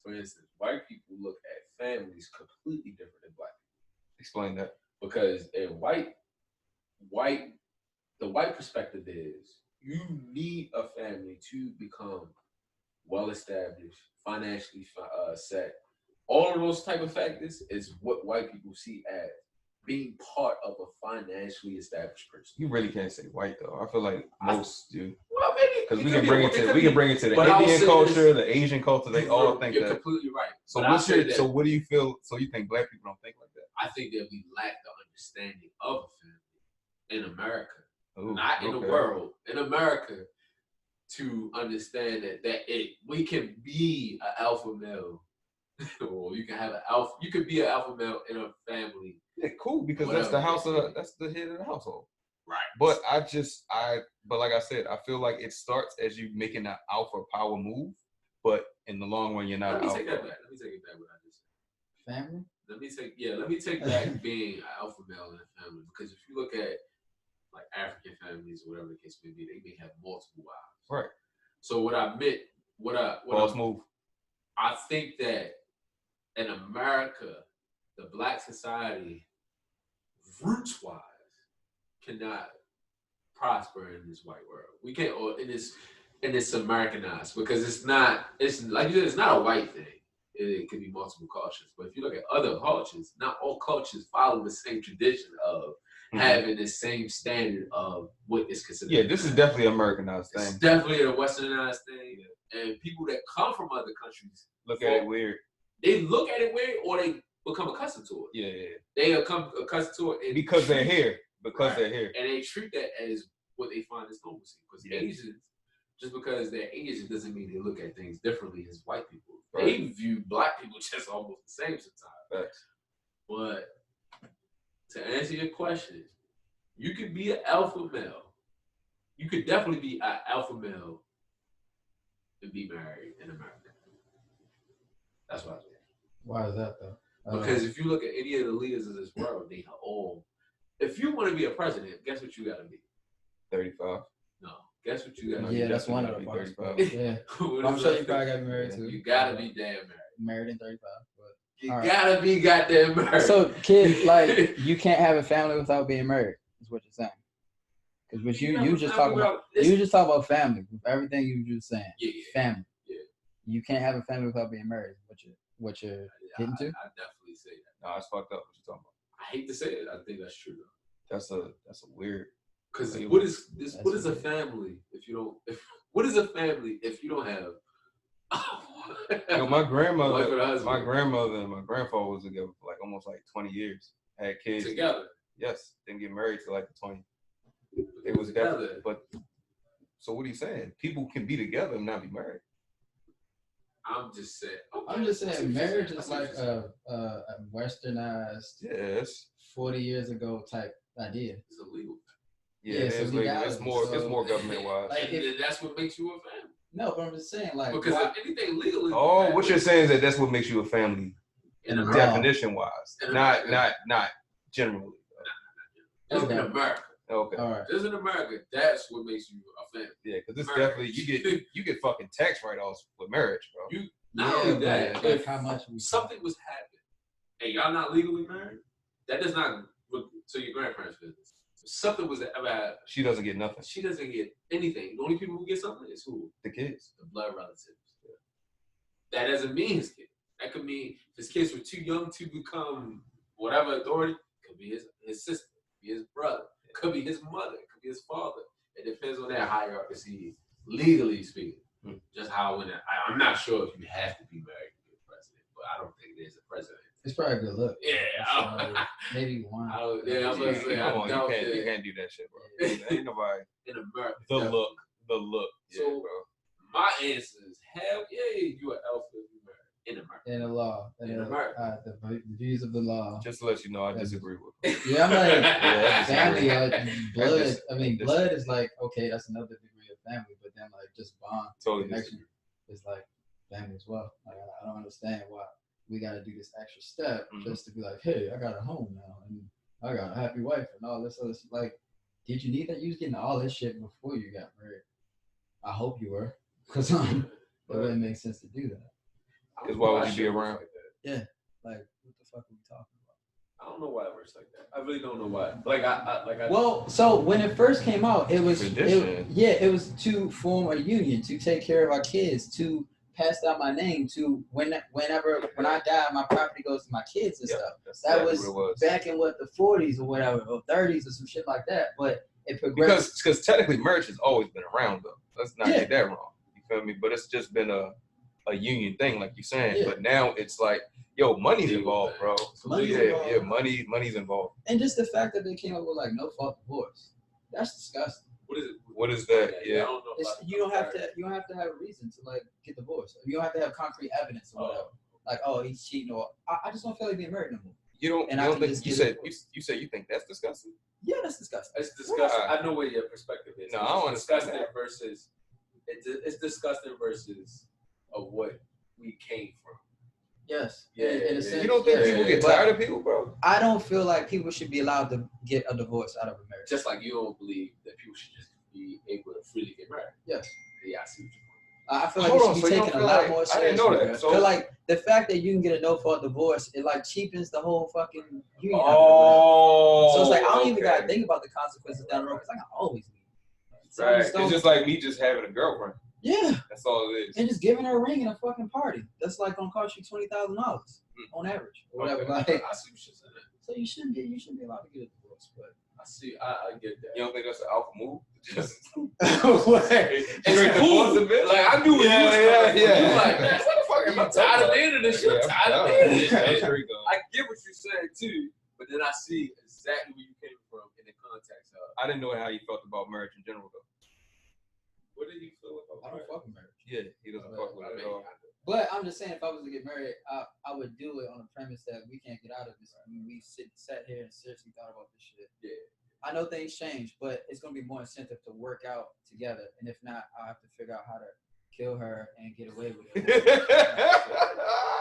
For instance, white people look at families completely different than black people. Explain that. Because in the white perspective is you need a family to become well established, financially set. All of those type of factors is what white people see as being part of a financially established person. You really can't say white though. I feel like most do. Well, maybe Because we can bring it to the But I will Indian say culture, this. the Asian culture. They all think You're that. completely right. So But I'll say that so what do you feel? So you think black people don't think like that? I think that we lack the understanding of a family in America, Ooh, not in the okay. world, in America, to understand that we can be an alpha male, or you can have an alpha. You could be an alpha male in a family. Yeah, cool, because Whatever. that's the head of the household. Right. But but like I said, I feel like it starts as you making that alpha power move, but in the long run, you're not Let an me alpha. take that back. Let me take it back what I just said. family. Let me take back being an alpha male in a family, because if you look at like African families or whatever the case may be, they may have multiple wives. Right. So what I meant, Boss move. I think that in America, the black society, roots wise, cannot prosper in this white world. We can't, or in this Americanized, because it's like you said, it's not a white thing. It could be multiple cultures. But if you look at other cultures, not all cultures follow the same tradition of having the same standard of what is considered. Yeah, this is definitely an Americanized It's thing. definitely a westernized thing. And people that come from other countries Look at it weird. They look at it weird, or they become accustomed to it. Yeah. They become accustomed to it Because they're here. Right. They're here. And they treat that as what they find as normalcy. Because Asians, just because they're Asian doesn't mean they look at things differently as white people. Right. They view black people just almost the same sometimes. Facts. But to answer your question, you could be an alpha male. You could definitely be an alpha male and be married in America. That's what I think. Why is that though? Because if you look at any of the leaders of this world, they are all. If you want to be a president, guess what you got to be? 35. No, guess what you got to Yeah, be? that's one of the parts. Yeah, I'm sure you probably got to be married too. You gotta be damn married. Married in 35, but You all gotta be goddamn married. so kid, like you can't have a family without being married. Is what you're saying? Because what you just talk about, you just talk about family with everything you just saying. Yeah. Family. Yeah. You can't have a family without being married. What you're getting to? I definitely say that. No, it's fucked up. What you talking about? I hate to say it. I think that's true though. That's a weird. Because what is a family if you don't? What is a family if you don't have? Yo, my grandmother Wife or husband. and my grandfather was together for like almost like 20 years. Had kids Together. Yes, didn't get married till like the 20. It was Together. definitely. But so what are you saying? People can be together and not be married. I'm just saying. I'm just saying, marriage is like a westernized Yes. 40 years ago type idea. It's illegal. Yeah, Yeah, so it's we legal. got It's it. more So- government wise. Like, And then that's what makes you a family. No, but I'm just saying, like, Because why- if anything legal is Oh, what you're saying is that that's what makes you a family, in law. America. definition wise, In not America. generally. Just in Okay. America. Okay. all right. Just in America, that's what makes you a family. Yeah, because it's Marriage. definitely you get fucking tax write-offs with marriage, bro. Not Yeah, only that, but, if like, how much we- something was happening and y'all not legally married, that does not look to your grandparents' business. If something was ever happen, She doesn't get nothing. she doesn't get anything. The only people who get something is who? The kids. The blood relatives. That doesn't mean his kid. That could mean if his kids were too young to become whatever authority. Could be his sister, could be his brother, could be his mother, could be his father. It depends on that hierarchy, legally speaking. Just how I'm not sure if you have to be married to be a president, but I don't think there's a president. It's probably a good look. Yeah, Maybe one. I was gonna say, Come on, I doubt you that can't do that shit, bro. Ain't nobody. in America. The definitely. look. Yeah, So- bro. My answer is hell yeah, you an alpha if you married in America. In the law. In America. The views of the law. Just to let you know, I disagree with him. Yeah, I'm like, Yeah, family, blood. just- I mean, blood is like, okay, that's another degree of family, but then, like, just bond, Totally connection is like family as well. Like, I don't understand why we got to do this extra step just to be like, hey, I got a home now, and I got a happy wife, and all this other shit. Like, did you need that? You was getting all this shit before you got married. I hope you were, because it wouldn't make sense to do that. Because why would you be around? Like, what the fuck are we talking about? I don't know why it works like that. I really don't know why. Like I Well, so when it first came out, it was Tradition. it was to form a union, to take care of our kids, to pass down my name, to when I die, my property goes to my kids and Yeah, stuff. that's That exactly was what it was. back in what the 40s or whatever, or 30s or some shit like that. But it progressed. Because technically marriage has always been around though. Let's not Yeah. get that wrong. You feel me? But it's just been a union thing, like you're saying. Yeah. But now it's like, yo, money's Legal involved, thing. bro. Money's Yeah, involved. money's involved. And just the fact that they came up with like no fault divorce, that's disgusting. what is it? What is that? I Yeah. don't know. It's, you don't have to have a reason to like get divorced. You don't have to have concrete evidence or whatever. Like, oh, he's cheating, or I just don't feel like being married no more. You don't, And you I don't can think just you get said it. you said you think that's disgusting? Yeah, that's disgusting. It's disgusting. Why? I know what your perspective is. No, It's I don't understand disgusting that. versus it's disgusting versus of what we came from. Yes. Yeah, in a yeah. sense, You don't think yes. people get But tired of people, bro? I don't feel like people should be allowed to get a divorce out of a marriage. Just like you don't believe that people should just be able to freely get married. Yes. Yeah, I see what you're I feel like Hold it on, should so be you taken don't a feel lot like- more I seriously. didn't know that. bro. So- Feel like the fact that you can get a no fault divorce, it like cheapens the whole fucking union. Oh, So it's like I don't even okay. gotta think about the consequences down the road because I can always leave. So Right. just don't- It's just like me just having a girlfriend. yeah, That's all it is. and just giving her a ring and a fucking party. That's like gonna cost you $20,000 on average or whatever. saying. Like, I see what you're saying. so you shouldn't be allowed to get a divorce, but. I get that. You don't think that's an alpha move? Just What? It's straight cool. divorce a bitch? Like I knew what you was Yeah, coming from. yeah. You like, man, what the fuck am I tired of being in this shit? Yeah, I'm tired of I'm being in this done. shit. Straight done. I get what you're saying too, but then I see exactly where you came from in the context of I didn't know how you felt about marriage in general, though. what did you feel about I don't fuck with marriage. Yeah, he doesn't fuck with I it mean, at all. But I'm just saying, if I was to get married, I would do it on the premise that we can't get out of this. I mean, we sat here and seriously thought about this shit. Yeah. I know things change, but it's gonna be more incentive to work out together. And if not, I'll have to figure out how to kill her and get away with it.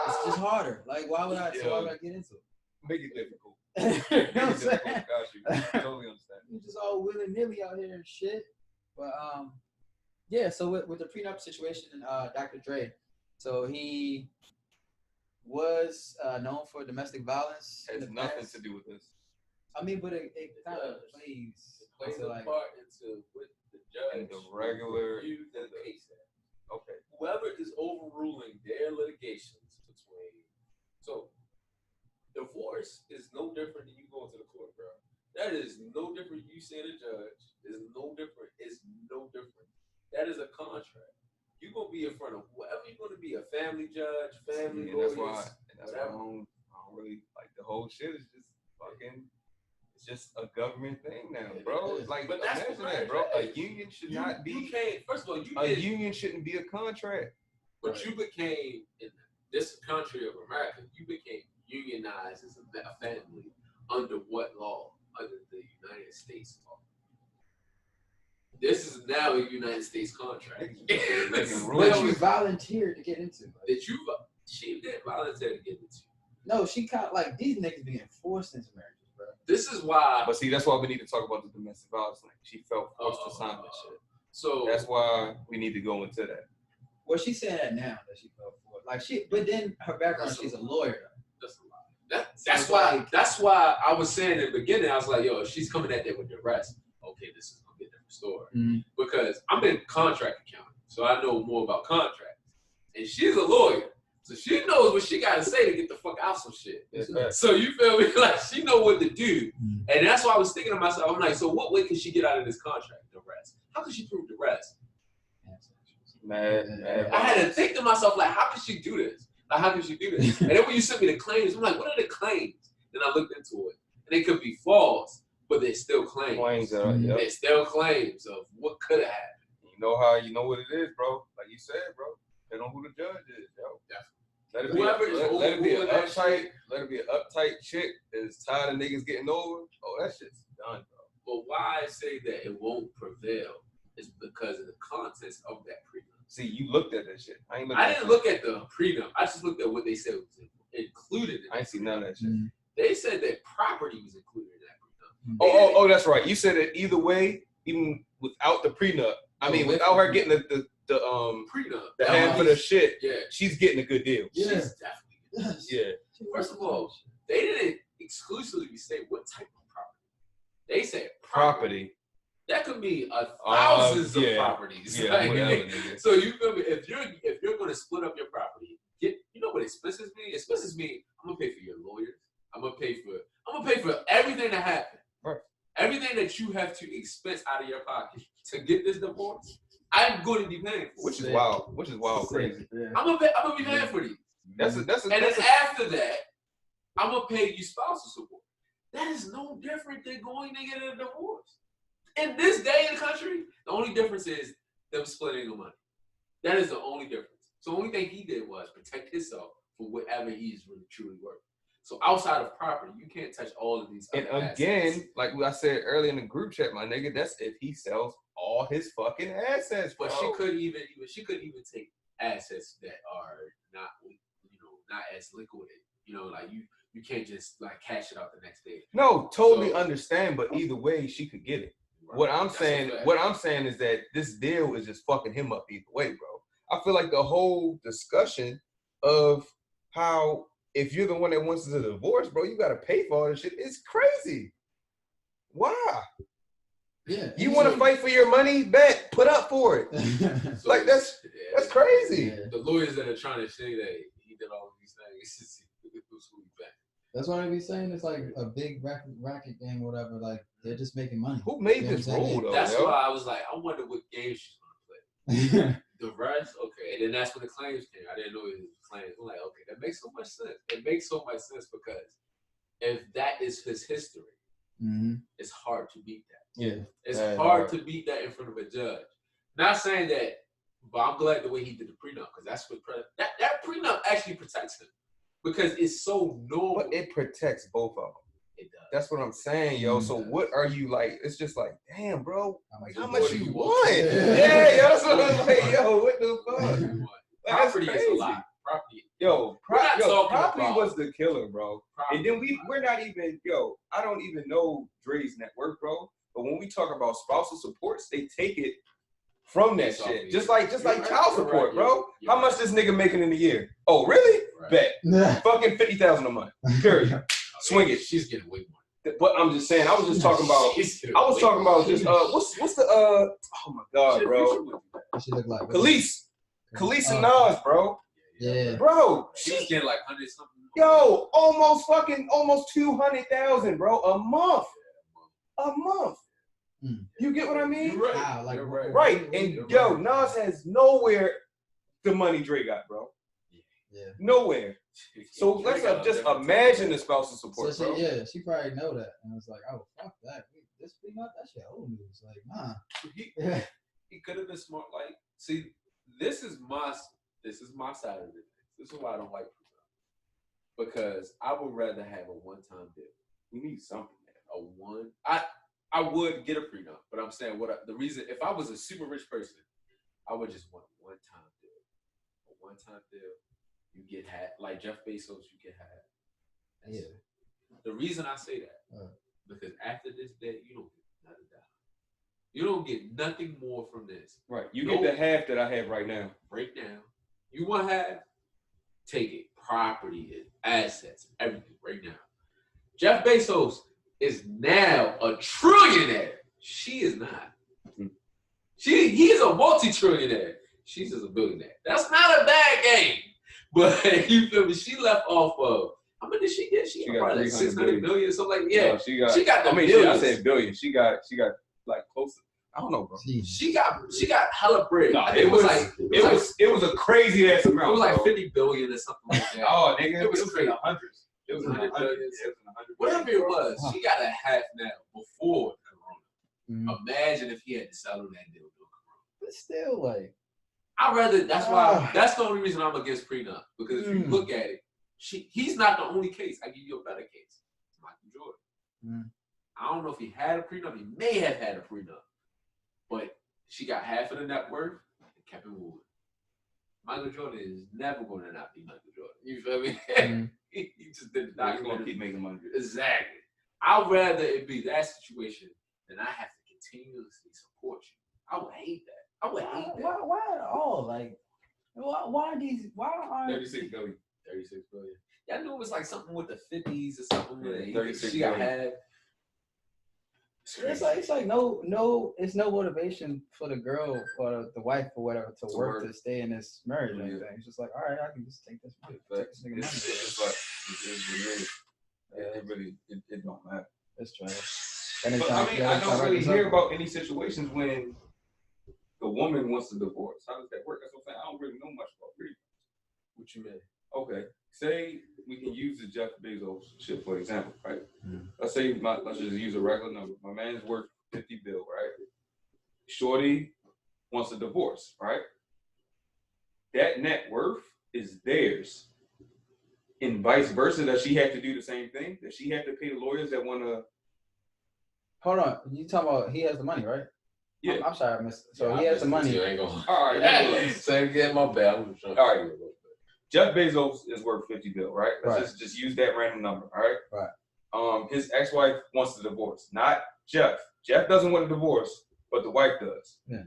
It's just harder. Like, why would I get into Make it difficult. it? Make You know what I'm it difficult. saying? Got you. Totally understand. We just all willy nilly out here and shit. But yeah. So with the prenup situation, Dr. Dre, so he was known for domestic violence. in Has the nothing past. to do with this. I mean, but it kind of does. plays plays into a like part into what the judge And the regular- reviewed the case at. Okay. Whoever is overruling their litigations between divorce is no different than you going to the court, bro. That is no different. You seeing a judge is no different. It's no different. That is a contract. You're gonna be in front of whoever you're gonna be, a family judge, family And that's lawyers. why I don't really like the whole shit. Is just fucking. It's just a government thing now, It bro. is. Like, But that's imagine what that, bro. A marriage is. union should You not be. can't. First of all, you A did, union shouldn't be a contract. but you became in this country of America. You became unionized as a family under what law? under the United States law. This is now a United States contract. But you volunteered to get into it. That you, she did volunteer to get into. No, she caught like these niggas being forced into marriages, bro. This is why. But see, that's why we need to talk about the domestic violence thing. She felt forced to sign that shit. So that's why we need to go into that. Well, she's saying that now that she felt forced. Like she, but then her background, she's a lawyer. That's a lie. That's why I was saying in the beginning, I was like, yo, if she's coming at that with the rest, okay, this is gonna be a different story. Mm-hmm. Because I'm in contract accounting, so I know more about contracts. And she's a lawyer. So she knows what she gotta say to get the fuck out some shit. So you feel me? Like she know what to do. And that's why I was thinking to myself, I'm like, so what way can she get out of this contract? The rest. How can she prove the rest? Man. I had to think to myself, like, how can she do this? Like, how can she do this? And then when you sent me the claims, I'm like, what are the claims? Then I looked into it. And they could be false, but they're still claims. They're still claims of what could have happened. You know what it is, bro. Like you said, bro. They know who the judge is, yo. Let it be an uptight chick that's tired of niggas getting over. Oh, that shit's done, bro. But why I say that it won't prevail is because of the contents of that prenup. See, you looked at that shit. I didn't look at the prenup. I just looked at what they said was included. I ain't seen none of that shit. Mm-hmm. They said that property was included in that prenup. Oh, that's right. You said it either way, even without the prenup. I mean, without her getting the prenup, the hand for the shit. Yeah, she's getting a good deal. Yeah. She's definitely. Yeah. First of all, they didn't exclusively say what type of property. They said property. That could be thousands of properties. Yeah, like, whatever, so you feel me? If you're gonna split up your property, you know what expenses me? Expenses me. I'm gonna pay for your lawyers. I'm gonna pay for everything that happened. Right. Everything that you have to expense out of your pocket to get this divorce, I'm going to be paying for. Which is wild. Crazy. Yeah. I'm gonna be paying for these. And then after that, I'm gonna pay you spousal support. That is no different than going to get a divorce. In this day in the country, the only difference is them splitting the money. That is the only difference. So the only thing he did was protect himself for whatever he's really truly worth. So outside of property, you can't touch all of these. And again, like I said earlier in the group chat, my nigga, that's if he sells all his fucking assets. Bro. But she could even take assets that are not as liquidated. Like you can't just like cash it out the next day. No, totally understand. But either way, she could get it. Right. What I'm saying is that this deal is just fucking him up either way, bro. I feel like the whole discussion of how if you're the one that wants a divorce, bro, you gotta pay for all this shit. It's crazy. Why? Yeah. You want to fight for your money? Bet, put up for it. So like that's crazy. Yeah. The lawyers that are trying to say that he did all of these things, that's why they be saying it's like a big racket game, or whatever. Like they're just making money. Who made this rule though? That's why I was like, I wonder what game she's gonna play. The rest, okay, and then that's when the claims came. I didn't know it was claims. I'm like, okay, that makes so much sense. It makes so much sense because if that is his history, it's hard to beat that. Yeah, it's hard to beat that in front of a judge. Not saying that, but I'm glad the way he did the prenup because that's what that prenup actually protects him because it's so normal. But it protects both of them. It does. That's what I'm saying, yo. So what are you like? It's just like, damn, bro. How much you want? want? Yeah, yo. That's what I'm like, yo. What the fuck? Property is a lot. Property. Property was the killer, bro. Property. And then we're not even, I don't even know Dre's net worth, bro. But when we talk about spousal supports, they take it from that shit. Just like child support, bro. How much this nigga making in a year? Oh, really? Bet. Fucking $50,000 a month. Period. Swing it. She's getting way more. But I'm just saying, I was just talking about what's the oh my god, bro. What she look like? Khalees and Nas, bro. Yeah. Bro, she's getting like 100 something. Yo, almost 200,000, bro, a month. A month. You get what I mean? You're right. You're right. And yo, Nas has nowhere the money Dre got, bro. Yeah. Nowhere. So let's just imagine the spousal support, so bro. She probably know that, and it's like, oh fuck that. This prenup, that shit old news. Like, nah. He could have been smart. Like, see, this is my side of it. This is why I don't like prenup. Because I would rather have a one-time deal. We need something. a one. I would get a prenup, but I'm saying the reason if I was a super rich person, I would just want a one-time deal. A one-time deal, you get half. Like Jeff Bezos, you get half. That's it. The reason I say that because after this day, you don't get nothing down. You don't get nothing more from this. Right. You get the half that I have right now. Break down. You want half? Take it. Property, assets, everything right now. Jeff Bezos is now a trillionaire. She is not. He is a multi-trillionaire. She's just a billionaire. That's not a bad game. But you feel me? She left off of how much did she get? She got probably like 600 billion or something like that. Yeah, she got the billions. I said billion. She got like close to, I don't know, bro. She got hella bread. No, it was a crazy ass amount. It was like 50 billion or something like that. Oh, nigga, it was in the hundreds. It was in the hundreds. Whatever it was, she got a half now before Corona. Imagine if he had to settle that deal. But still, like, I'd rather. That's the only reason I'm against prenup, because if you look at it, he's not the only case. I give you a better case. It's Michael Jordan. I don't know if he had a prenup. He may have had a prenup, but she got half of the net worth and kept it moving. Michael Jordan is never going to not be Michael Jordan. You feel me? He just did the He's going to keep making money. Exactly. I'd rather it be that situation than I have to continuously support you. I would hate that. I would hate that. Why at all? Like, why aren't 36 billion. 36 billion. Yeah, I knew it was like something with the 50s or something. Yeah, 36 she got billion. half. it's like no motivation for the girl or the wife or whatever to work to stay in this marriage or anything. It's just like, all right, I can just take this money. It don't matter. That's trash. But I don't really hear about any situations when the woman wants to divorce. How does that work? That's what I'm saying. I don't really know much about it. What you mean? Okay, say we can use the Jeff Bezos shit for example, right? Let's say let's just use a regular number. My man's worth 50 bill, right? Shorty wants a divorce, right? That net worth is theirs. And vice versa, does she have to do the same thing? Does she have to pay the lawyers that want to? Hold on, you talking about he has the money, right? Yeah. I'm sorry, I missed it. So he has the money. All right. Say it again, my bad. All right. Jeff Bezos is worth 50 bill, right? Let's just use that random number, all right? Right. His ex-wife wants to divorce, not Jeff. Jeff doesn't want a divorce, but the wife does. Yeah.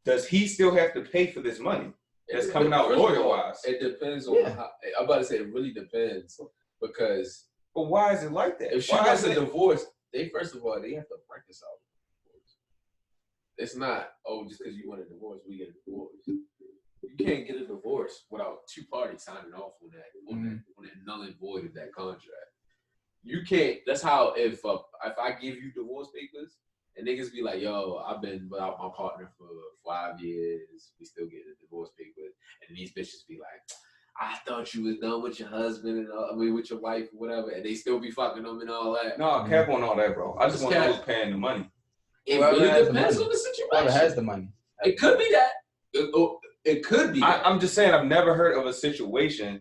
Does he still have to pay for this money that's coming out lawyer-wise? It depends on how. I'm about to say it really depends because. But why is it like that? If she wants a divorce, first of all, they have to reconcile. It's not, just because you want a divorce, we get a divorce. You can't get a divorce without two parties signing off on that null and void of that contract. You can't. That's how if I give you divorce papers and niggas be like, yo, I've been without my partner for 5 years, we still get a divorce papers, and these bitches be like, I thought you was done with your husband and with your wife or whatever, and they still be fucking them and all that. No, cap on all that, bro. I just want those paying the money. It really depends on the situation. Whoever has the money. It could be that. It could be. I'm just saying, I've never heard of a situation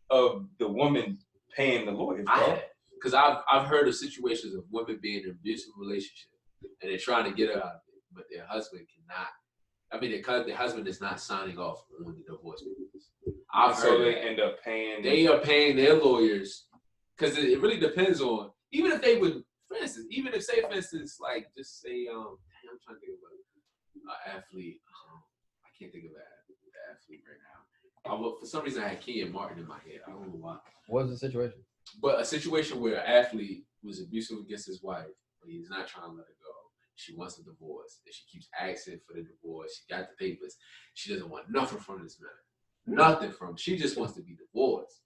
of the woman paying the lawyers, bro. Because I've heard of situations of women being in an abusive relationship and they're trying to get her out of it, but their husband cannot. I mean, their husband is not signing off on the divorce papers. So they end up paying. They are paying their lawyers because it really depends on. Even if they would, for instance, for instance, like just say, I'm trying to think of an athlete. I can't think of an athlete right now. For some reason, I had Kenyon Martin in my head. I don't know why. What was the situation? But a situation where an athlete was abusive against his wife, but he's not trying to let her go. She wants a divorce, and she keeps asking for the divorce. She got the papers. She doesn't want nothing from this man. Nothing from him. She just wants to be divorced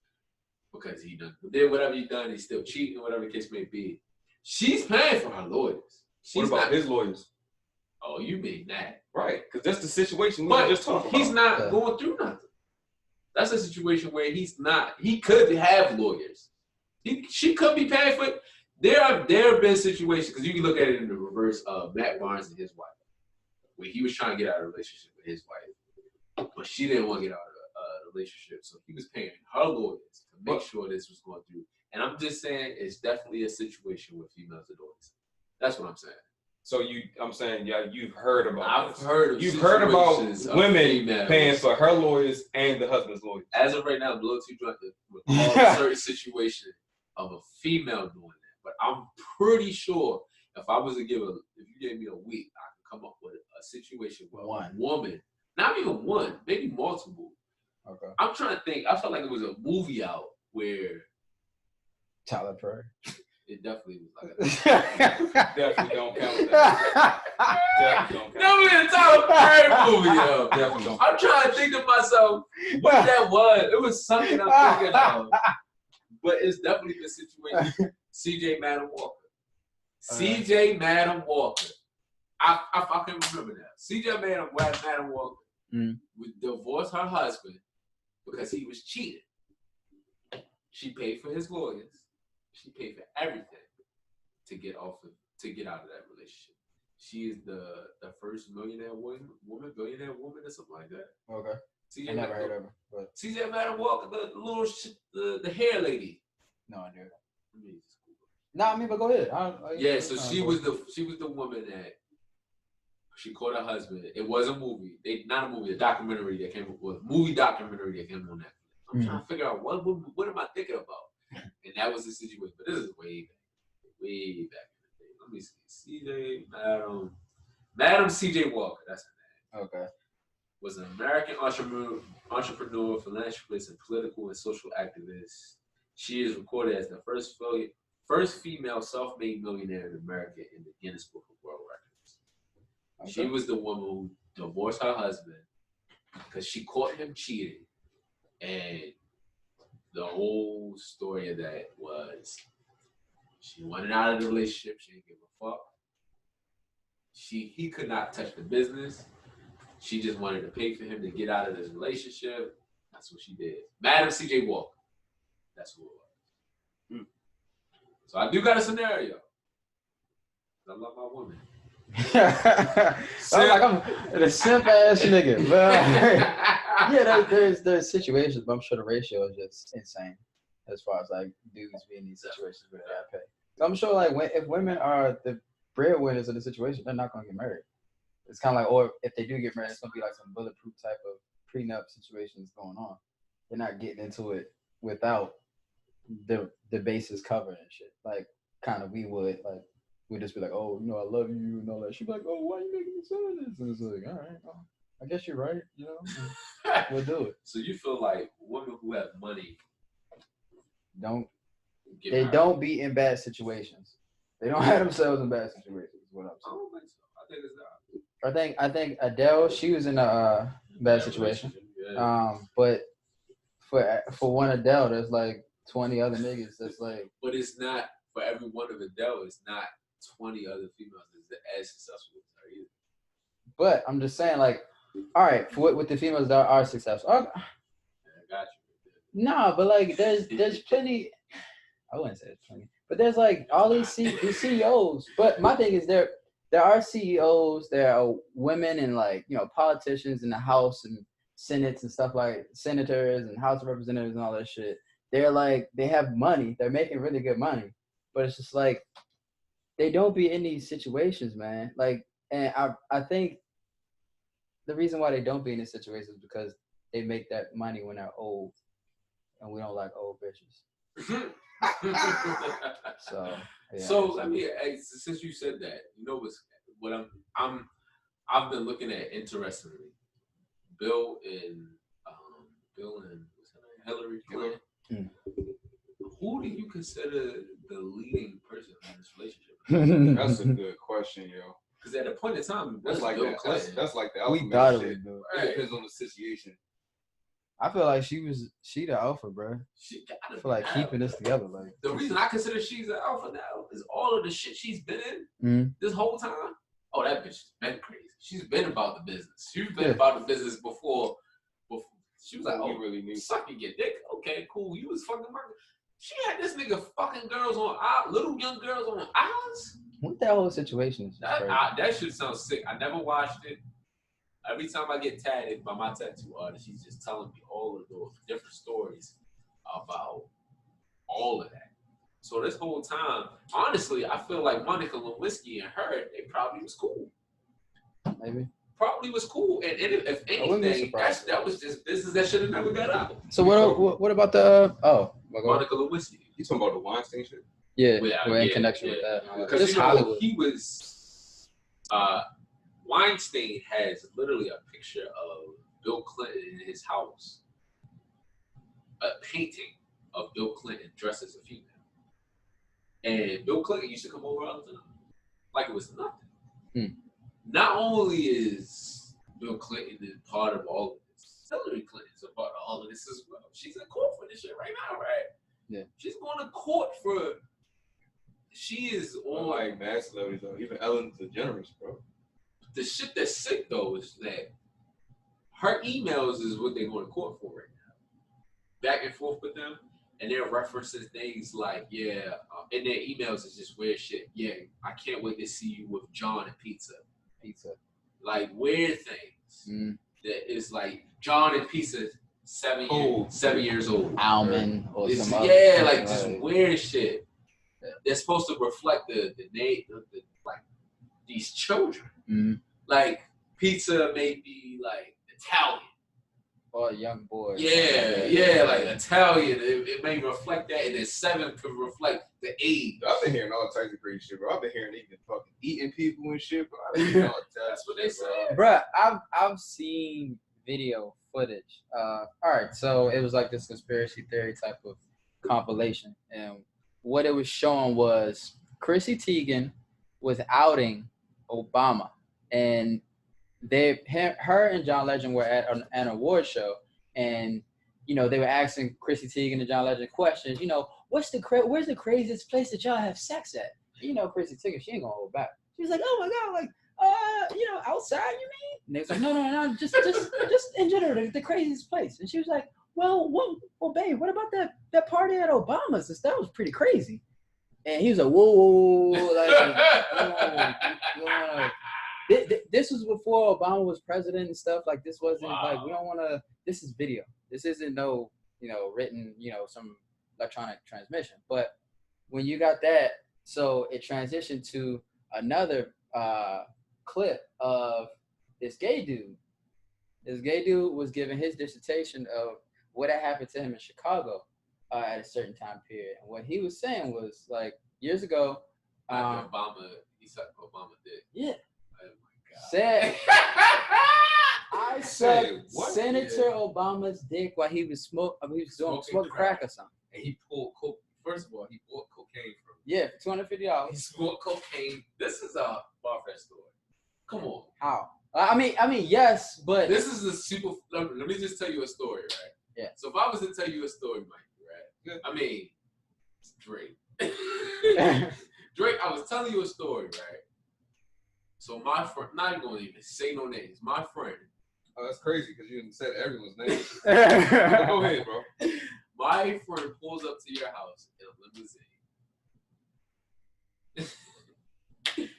because he did whatever he done. He's still cheating, whatever the case may be. She's paying for her lawyers. What about his lawyers? Oh, you mean that. Right, because that's the situation we were just talking about. He's not going through nothing. That's a situation where he's not. He could have lawyers. She could be paying for it. There have been situations, because you can look at it in the reverse of Matt Barnes and his wife, where he was trying to get out of a relationship with his wife, but she didn't want to get out of a relationship, so he was paying her lawyers to make sure this was going through. And I'm just saying it's definitely a situation where females are doing this. That's what I'm saying. So I'm saying, yeah, you've heard about I've this. heard of You've heard about situations of women females. paying for her lawyers and the husband's lawyers. As of right now, I'm a little too drunk to recall a certain situation of a female doing that. But I'm pretty sure if you gave me a week, I could come up with a situation where One. a woman, not even one, maybe multiple. Okay. I'm trying to think. I felt like it was a movie out where Tyler Perry. it definitely was like Definitely don't count that. Definitely don't count. no, we in a Tyler Perry movie, yo. Definitely don't. I'm trying to think to myself what that was. It was something I'm thinking of. But it's definitely the situation. CJ Madam Walker. CJ Madam Walker. I can remember that. CJ Madam Walker would divorce her husband because he was cheating. She paid for his lawyers. She paid for everything to get out of that relationship. She is the first billionaire woman or something like that. Okay. CJ I never heard of her. But CJ Madam Walker, the hair lady. no idea. Nah, I mean, but go ahead. Yeah, so she was the woman that she caught her husband. It was a movie. Not a movie, a documentary that came on Netflix. I'm trying to figure out what am I thinking about? And that was the situation. But this is way back in the day. Let me see. Madam CJ Walker, that's her name. Okay. Was an American entrepreneur, philanthropist, and political and social activist. She is recorded as the first female self-made millionaire in America in the Guinness Book of World Records. Okay. She was the woman who divorced her husband because she caught him cheating. And the whole story of that was she wanted out of the relationship. She didn't give a fuck. He could not touch the business. She just wanted to pay for him to get out of this relationship. That's what she did. Madam CJ Walker. That's who it was. So I do got a scenario. I love my woman. I'm a simp ass nigga. But, yeah, there's situations, but I'm sure the ratio is just insane as far as like dudes being in these situations where they gotta pay. So I'm sure like if women are the breadwinners of the situation, they're not gonna get married. It's kind of like, or if they do get married, it's gonna be like some bulletproof type of prenup situations going on. They're not getting into it without the bases covered and shit. Like kind of we would like. We'd just be like, oh, I love you and all that. She'd be like, oh, why are you making me say this? And it's like, all right, well, I guess you're right, we'll do it. So you feel like women who have money don't be in bad situations. They don't have themselves in bad situations. Is what I'm saying. I don't think so. I think it's not. I think Adele, she was in a bad situation. Yeah. But for one Adele, there's like 20 other niggas that's like. But it's not for every one of Adele. It's not 20 other females that's as successful as her either. But I'm just saying, like, all right, with the females that are successful. Yeah, I got you. Nah, but like, there's plenty. I wouldn't say it's plenty, but there's like all these CEOs. But my thing is there are CEOs, there are women and like politicians in the House and Senates and stuff like senators and House of Representatives and all that shit. They're like they have money. They're making really good money, but it's just like. They don't be in these situations, man. Like, and I think the reason why they don't be in these situations is because they make that money when they're old, and we don't like old bitches. So, yeah, so let me, since you said that, what I've been looking at interestingly, Bill and what's her name, Hillary Clinton. Who do you consider the leading person in this relationship? That's a good question, yo. Because at a point in time, That's like Bill that. Clinton. That's like the we alpha thought male it shit. was good. Right. It depends on the situation. I feel like she the alpha, bro. She I gotta feel like be keeping this together, like the reason I consider she's an alpha now is all of the shit she's been in this whole time. Oh, that bitch has been crazy. She's been about the business. She's been about the business before. She was like, "Oh, you really need sucking your dick? Okay, cool. You was fucking market." She had this nigga fucking girls on little young girls on islands. what that whole situation is. Just crazy. That shit sounds sick. I never watched it. Every time I get tagged by my tattoo artist, she's just telling me all of those different stories about all of that. So this whole time, honestly, I feel like Monica Lewinsky and her, they probably was cool. Maybe. Probably was cool. And if I wouldn't be anything, surprised. that was just business that should have never got out. So what about the Monica Lewinsky. You talking about the Weinstein shit? Yeah, Yeah, we're in yeah, connection yeah. with that. Because Just you know, Hollywood. he was Weinstein has literally a picture of Bill Clinton in his house, a painting of Bill Clinton dressed as a female, and Bill Clinton used to come over all the time, like it was nothing. Not only is Bill Clinton a part of all of this, Hillary Clinton's a part of all of this as well. She's in court for this shit right now, right? Yeah. She's going to court for. She is on Like mad celebrities, though. Even Ellen DeGeneres, bro. the shit that's sick though is that her emails is what they're going to court for right now. Back and forth with them, and they're referencing things like, in their emails is just weird shit. Yeah, I can't wait to see you with John and Pizza. Like weird things that is like John and Pizza 7 years old. Almond or It's, some other like just weird shit. They're supposed to reflect the name of the like these children. Like Pizza may be like Italian. or a young boy. Yeah, like Italian. It may reflect that, and then 7 could reflect the age. I've been hearing all types of crazy shit, bro. I've been hearing they been fucking eating people and shit, bro. I've been hearing all types That's what of they shit, bro. said. Bruh, I've seen video footage. All right, so it was like this conspiracy theory type of compilation, and what it was showing was Chrissy Teigen was outing Obama, and her and John Legend were at an award show, and they were asking Chrissy Teigen and John Legend questions. Where's the craziest place that y'all have sex at? Chrissy Teigen, she ain't gonna hold back. She was like, oh my god, like outside, you mean? And they was like, no, just in general, the craziest place. And she was like, well, babe, what about that party at Obama's? That was pretty crazy. And he was like, whoa, like, this was before Obama was president and stuff. Like, this wasn't like, we don't want to. This is video. This isn't no, written, some electronic transmission. But when you got that, so it transitioned to another clip of this gay dude. This gay dude was giving his dissertation of what had happened to him in Chicago at a certain time period. And what he was saying was, like, years ago, Obama, he sucked Obama dick. Yeah. Oh my god. Said I sucked What? Senator Obama's dick while he was smoking crack or something. And he pulled coke. First of all, he bought cocaine from. Yeah, for $250. He smoked cocaine. This is a far-fetched story. Come on. How? I mean, yes, but This is a super. Let me just tell you a story, right? Yeah. So if I was to tell you a story, Mike, right? I mean, it's Drake. Drake, I was telling you a story, right? So my friend, not even gonna even say no names. My friend, Oh, that's crazy because you said everyone's name. Go ahead, bro. my friend pulls up to your house in a limousine.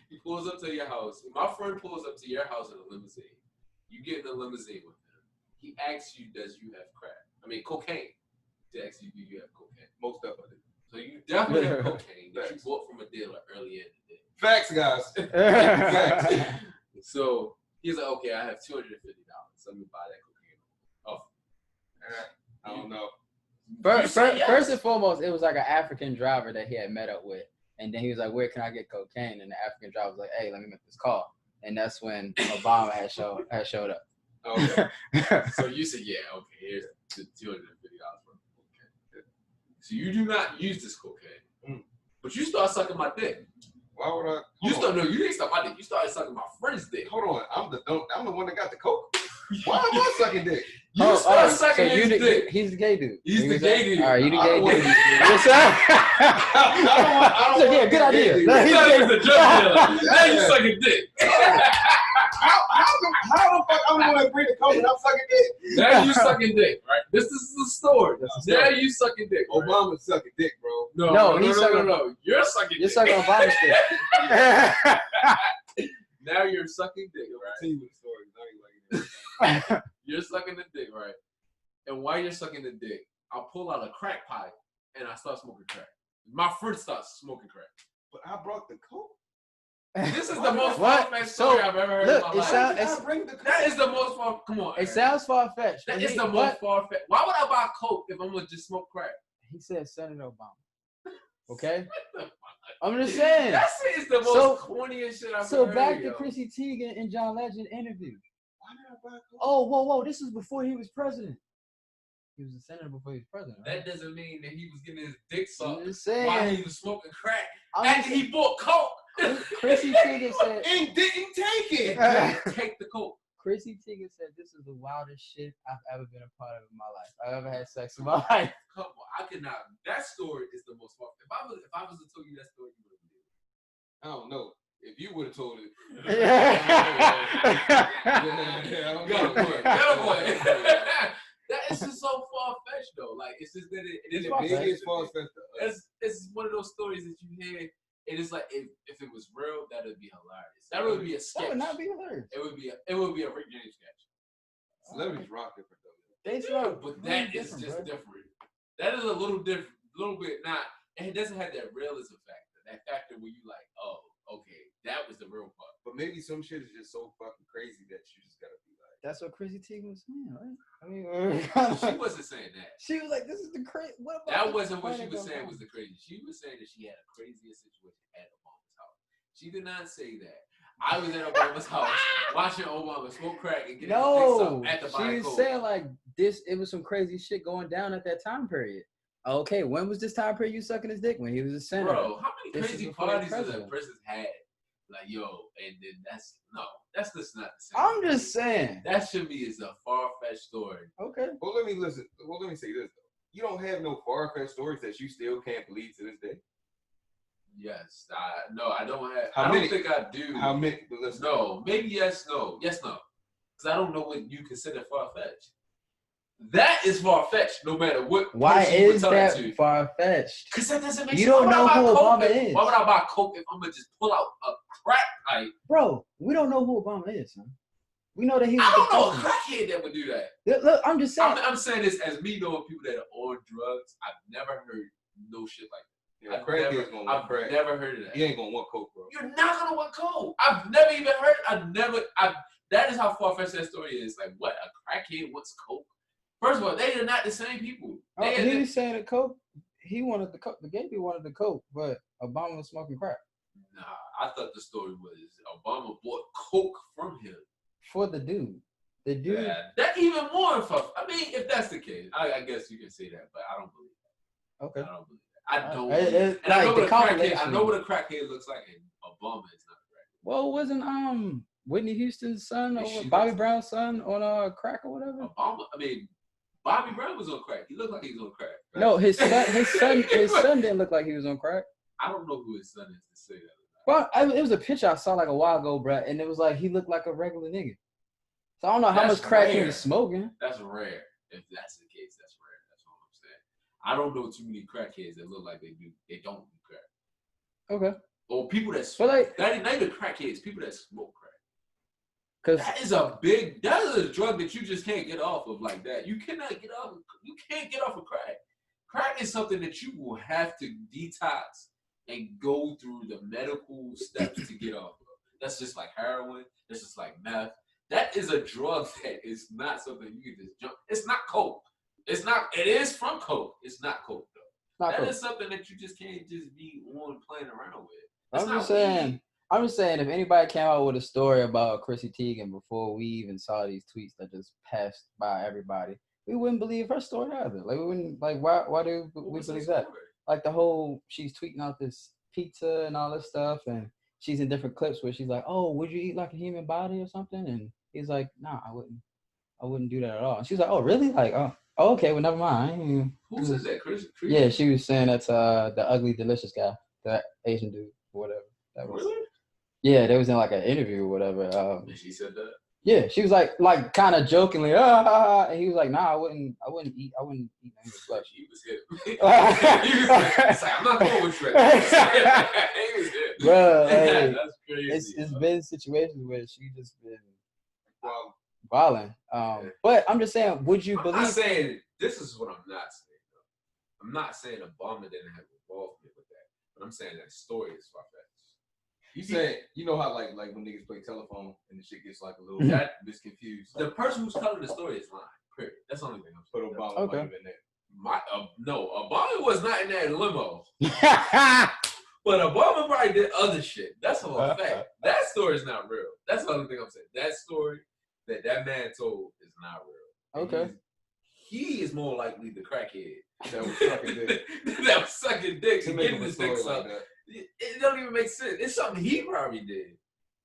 He pulls up to your house. My friend pulls up to your house in a limousine. You get in the limousine with him. He asks you, does you have crack? I mean, cocaine. He asks you, do you have cocaine? Most definitely. So you definitely have cocaine that you bought from a dealer earlier in the day. Facts, guys. So he's like, okay, I have $250. Let me buy that cocaine. Oh, I don't know. First and foremost, it was like an African driver that he had met up with. And then he was like, where can I get cocaine? And the African driver was like, hey, let me make this call. And that's when Obama had showed up. Okay. So you said, yeah, okay, here's the $250 worth of cocaine. So you do not use this cocaine, but you start sucking my dick. Why would I? You didn't suck my dick. You started sucking my friend's dick. Hold on. I'm the one that got the coke. Why am I sucking dick? You started sucking so his dick. He's the gay dude. He's the gay dude. All right, you the I gay don't dude. want- What's up? I don't So, yeah, want good to idea. be No, gay, he's Now gay. he's a drug dealer. Now you sucking dick. How the fuck I'm the one that bring the coke and I'm sucking dick? Now you sucking dick, right? This is the story. Now you sucking dick. Right? Obama's sucking dick, bro. No, he's sucking- no. You're sucking You're dick. sucking Obama's dick. Now you're sucking dick, right? Continue with the story. I ain't like it. You're sucking the dick, right? And while you're sucking the dick, I'll pull out a crack pipe and I start smoking crack. My friend starts smoking crack. But I brought the coke. This is the most What? far-fetched story So, I've ever heard look, in it my life. sound- I bring the coke. That is the most far. Come on. It Eric. sounds far fetched. That is the most far-fetched. Why would I buy coke if I'm gonna just smoke crack? He said Senator Obama. Okay, I'm just saying. That shit is the most corniest shit I've So ever back heard. to yo. Chrissy Teigen and John Legend interview. Why did I buy coke? Oh, whoa! This was before he was president. He was a senator before he was president. Right? That doesn't mean that he was getting his dick I'm sucked just while he saying. was smoking crack I'm after just- he bought coke. Chrissy Teigen said. And didn't take it. Take the coke. Chrissy Teigen said this is the wildest shit I've ever been a part of in my life. I've ever had sex in my life. Come on, I could not. That story is the most far. If I was to tell you that story, you would believe it. I don't know. If you would have told it, That is just so far fetched though. Like it's just that it It's didn't far make fetched. sense biggest to me. false fest. It's one of those stories that you hear. It is like if it was real, that would be hilarious. That would be a That sketch. would not be hilarious. It would be a Rick James sketch. Celebrities rock different though. They Yeah, smoke, but really that is different, just bro. different. That is a little different, little bit not. And it doesn't have that realism factor. That factor where you like, oh, okay, that was the real part. But maybe some shit is just so fucking crazy that you just gotta be like, That's what Chrissy Teigen was saying, right? I mean, She wasn't saying that. she was like, "This is the crazy." That wasn't what she was saying was the crazy. She was saying that she had a craziest situation at Obama's house. She did not say that. I was at Obama's house watching Obama smoke crack and get his No, dick sucked at the she Body was Code. saying like this. It was some crazy shit going down at that time period. Okay, when was this time period you sucking his dick? When he was a senator. Bro, how many This is crazy before the parties does a president. person had? Like, yo, and then that's just not the same. I'm just saying. That should be is a far-fetched story. Okay. well, let me say this though. You don't have no far fetched stories that you still can't believe to this day. Yes, I don't have. How I don't many- think I do. How many? But listen, No, maybe yes, no, yes, no. Because I don't know what you consider far-fetched. That is far-fetched, no matter what. Why person you would is tell that to. far fetched? Because that doesn't make You sense. don't Why would know I buy who coke Obama if- is. Why would I buy coke if I'm gonna just pull out a crack pipe? Bro, we don't know who Obama is, son. We know that he was I don't know a the president. crackhead that would do that. Look, I'm just saying. I'm saying this as me knowing people that are on drugs. I've never heard no shit like yeah, that. crackhead's gonna want I've crack. never heard of that. He ain't gonna want coke, bro. You're not gonna want coke. I've never even heard. That is how far-fetched that story is. Like, what? A crackhead wants coke? First of all, they are not the same people. Oh, he was saying that coke. He wanted the coke. The gay people wanted the coke, but Obama was smoking crack Nah, I thought the story was Obama bought coke from him. for the dude. The dude. Yeah, that even more fuck. I mean, if that's the case, I guess you can say that, but I don't believe that. Okay. I don't believe that. I don't. It- believe it- that. And I know like, what the a crackhead. I compilation. know what a crackhead looks like, and Obama is not a crackhead. Well, wasn't Whitney Houston's son Yeah, or she Bobby was. Brown's son on crack or whatever? Obama. I mean, Bobby Brown was on crack. He looked like he was on crack. right? No, his son didn't look like he was on crack. I don't know who his son is to say that. Well, it was a picture I saw like a while ago, bruh, and it was like he looked like a regular nigga. So I don't know how That's much crack he rare. was smoking. That's rare. If that's the case, that's rare. That's all I'm saying. I don't know too many crackheads that look like they do. They don't do crack. Okay. Or people that But smoke. like, Not even crackheads. People that smoke crack. cause That is a drug that you just can't get off of like that. You can't get off of crack. Crack is something that you will have to detox and go through the medical steps to get off of. That's just like heroin. That's just like meth. That is a drug that is not something you can just jump. It's not coke. It's not. It is from coke. It's not coke though. not That cool. is something that you just can't just be on playing around with. It's I'm not just saying. weed. I'm just saying, if anybody came out with a story about Chrissy Teigen before we even saw these tweets that just passed by everybody, we wouldn't believe her story either. Like we wouldn't like why do What we was the believe that? story? Like the whole she's tweeting out this pizza and all this stuff, and she's in different clips where she's like, "Oh, would you eat like a human body or something?" And he's like, "Nah, I wouldn't do that at all." And she's like, "Oh, really? Like, oh, okay, well, never mind." I ain't even- Who says that, Chris? Yeah, she was saying that's the ugly delicious guy, the Asian dude, or whatever. That was. Really? Yeah, they was in like an interview or whatever. And she said that. Yeah, she was like kind of jokingly, and he was like, "Nah, I wouldn't eat any flesh." He was hit. He was like, I'm not going with Shrek. He was hit. Bruh, hey, That's crazy. it's yo. been situations where she just been Well, violent. But I'm just saying, would you I'm believe? not saying this is what I'm not saying. Though. I'm not saying Obama didn't have involvement with But I'm saying that story is far fetched. You said, you know how like when niggas play telephone and the shit gets like a little That bit confused. the person who's telling the story is lying. Period. That's the only thing I'm But saying. Obama Okay. might have been there. No, Obama was not in that limo. But Obama probably did other shit. That's a fact. That story is not real. That's the only thing I'm saying. That story that man told is not real. Okay. He is more likely the crackhead That was sucking dick. that was sucking dick To and make getting him a his dick story like sucked. that. It don't even make sense. It's something he probably did.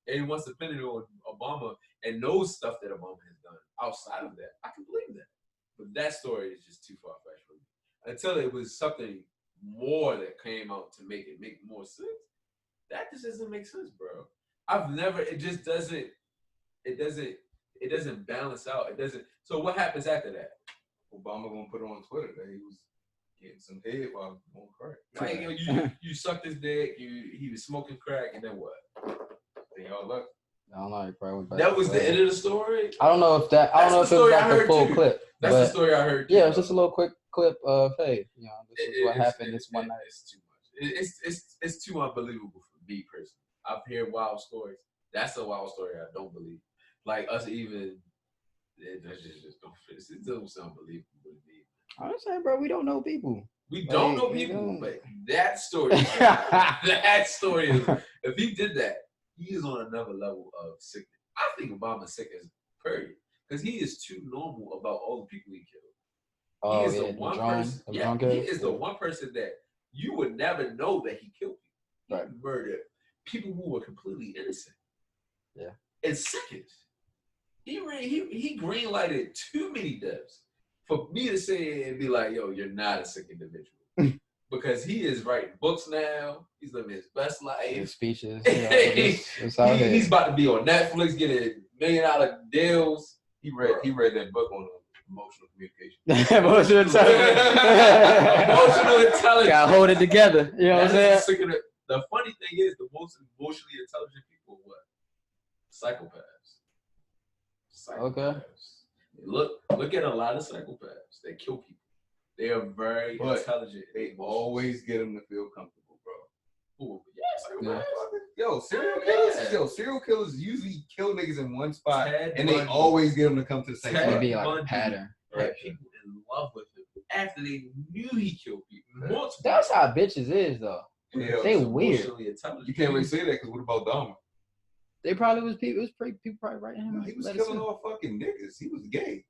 And he wants to pin it on Obama and knows stuff that Obama has done outside of that. I can believe that. But that story is just too far-fetched for me. Until it was something more that came out to make it make more sense. That just doesn't make sense, bro. It doesn't balance out. It doesn't. So what happens after that? Obama gonna put it on Twitter that he was getting some head while on crack. Like, you sucked his dick, he was smoking crack, and then what? They all left. I don't know. He probably went back That to was the where- end of the story? I don't know if that. I don't know if That's the it was story I like the heard full too. clip. That's but the story I heard. yeah, it's just a little quick clip of hey, you know, this is what happened this one night. It's too much. It's too unbelievable for me personally. I've heard wild stories. That's a wild story I don't believe. Like us even, that just don't fit. It doesn't sound believable to me. I'm saying, bro, we don't know people. We don't know Like, you people, know. but that story, that story is. If he did that, he is on another level of sickness. I think Obama's sick as period because he is too normal about all the people he killed. Oh He is yeah, the one drone, person. the Yeah, drone he killer? is the one person that you would never know that he killed people. Right. He murdered people who were completely innocent. Yeah. In seconds. He green-lighted too many deaths for me to say and be like, yo, you're not a sick individual. Because he is writing books now. He's living his best His life. speeches. You know, it's out here. He's about to be on Netflix, getting $1 million deals. He read that book on emotional communication. Emotional intelligence. Emotional intelligence. Gotta hold it together. You know what I'm saying? That's sick of the funny thing is, the most emotionally intelligent people are what? Psychopaths. Okay. Look at a lot of psychopaths. They kill people. They are very But intelligent. They always get him to feel comfortable, bro. Ooh, yeah, psychopaths. Yo, serial killers. Serial killers usually kill niggas in one spot, Ted and they Bundy. always get them to come to the same Ted It'd spot. be like a Bundy. pattern. Had people in love with him after they knew he killed people. Multiple That's how bitches is though. Yeah, They times. weird. Emotionally intelligent. you can't really say that because what about Dahmer? They probably was people. It was pretty, people probably writing him. He was let us killing know. all fucking niggas. He was gay.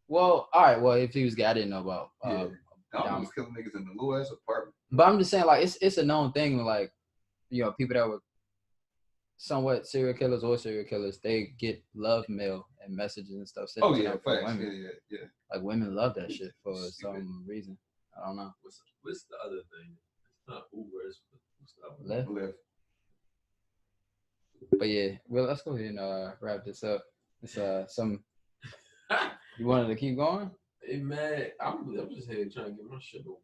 Well, all right. Well, if he was gay, I didn't know about. Yeah. Dahmer Dahmer. was killing niggas in the little ass apartment. But I'm just saying, like, it's a known thing. Like, you know, people that were somewhat serial killers or serial killers, they get love mail and messages and stuff. sent Oh to yeah, them from facts. women. Yeah. Like women love that shit for Stupid. some reason. I don't know. What's the other thing? It's not Uber. What's the other Left. Left. But yeah, well, let's go ahead and wrap this up. It's some. You wanted to keep going? Hey man, I'm just here trying to get my shit over.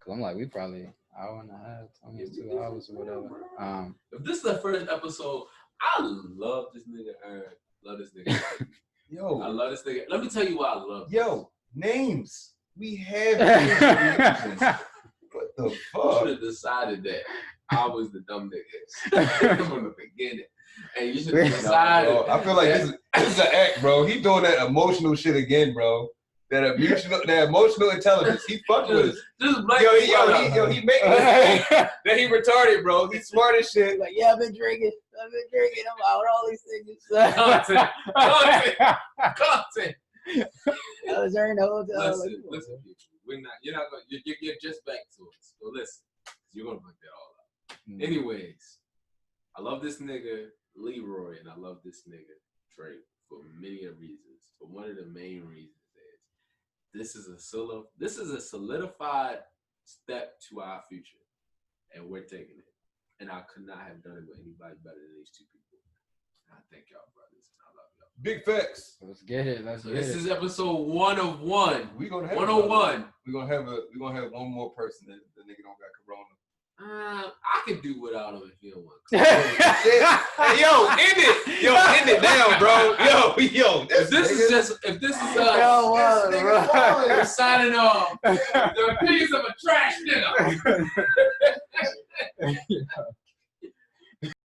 Cause I'm like, we probably hour and a half, almost 2 hours or whatever. If this is the first episode, I love this nigga Aaron. Love this nigga. I Yo, love this nigga. Let me tell you why I love this. yo, names. We have names. What the You fuck? should have decided that I was the dumb nigga from the beginning. And you should have decided. Bro, I feel like this is an act, bro. He doing that emotional shit again, bro. That emotional intelligence. He fucked with us. Just black He making us think that he retarded, bro. He smart as shit. Like, yeah, I've been drinking. I'm out with all these things. Content. I was during the hotel. Listen, people. We're not. You're not going. You're just back to us. So listen, you're gonna put that all up. Anyways, I love this nigga Leroy, and I love this nigga Drake for many reasons. But one of the main reasons is this is a solidified step to our future, and we're taking it. And I could not have done it with anybody better than these two people. I thank y'all, brothers, and I love y'all. Big facts. Let's get it. So this is episode 1 of 1. We gonna have 101. We're gonna have one more person that the nigga don't got corona. I can do without him if you don't want to. Hey, yo, end it. Yo, end it now, bro. Yo. If this is we're signing off. The opinions of a trash nigga.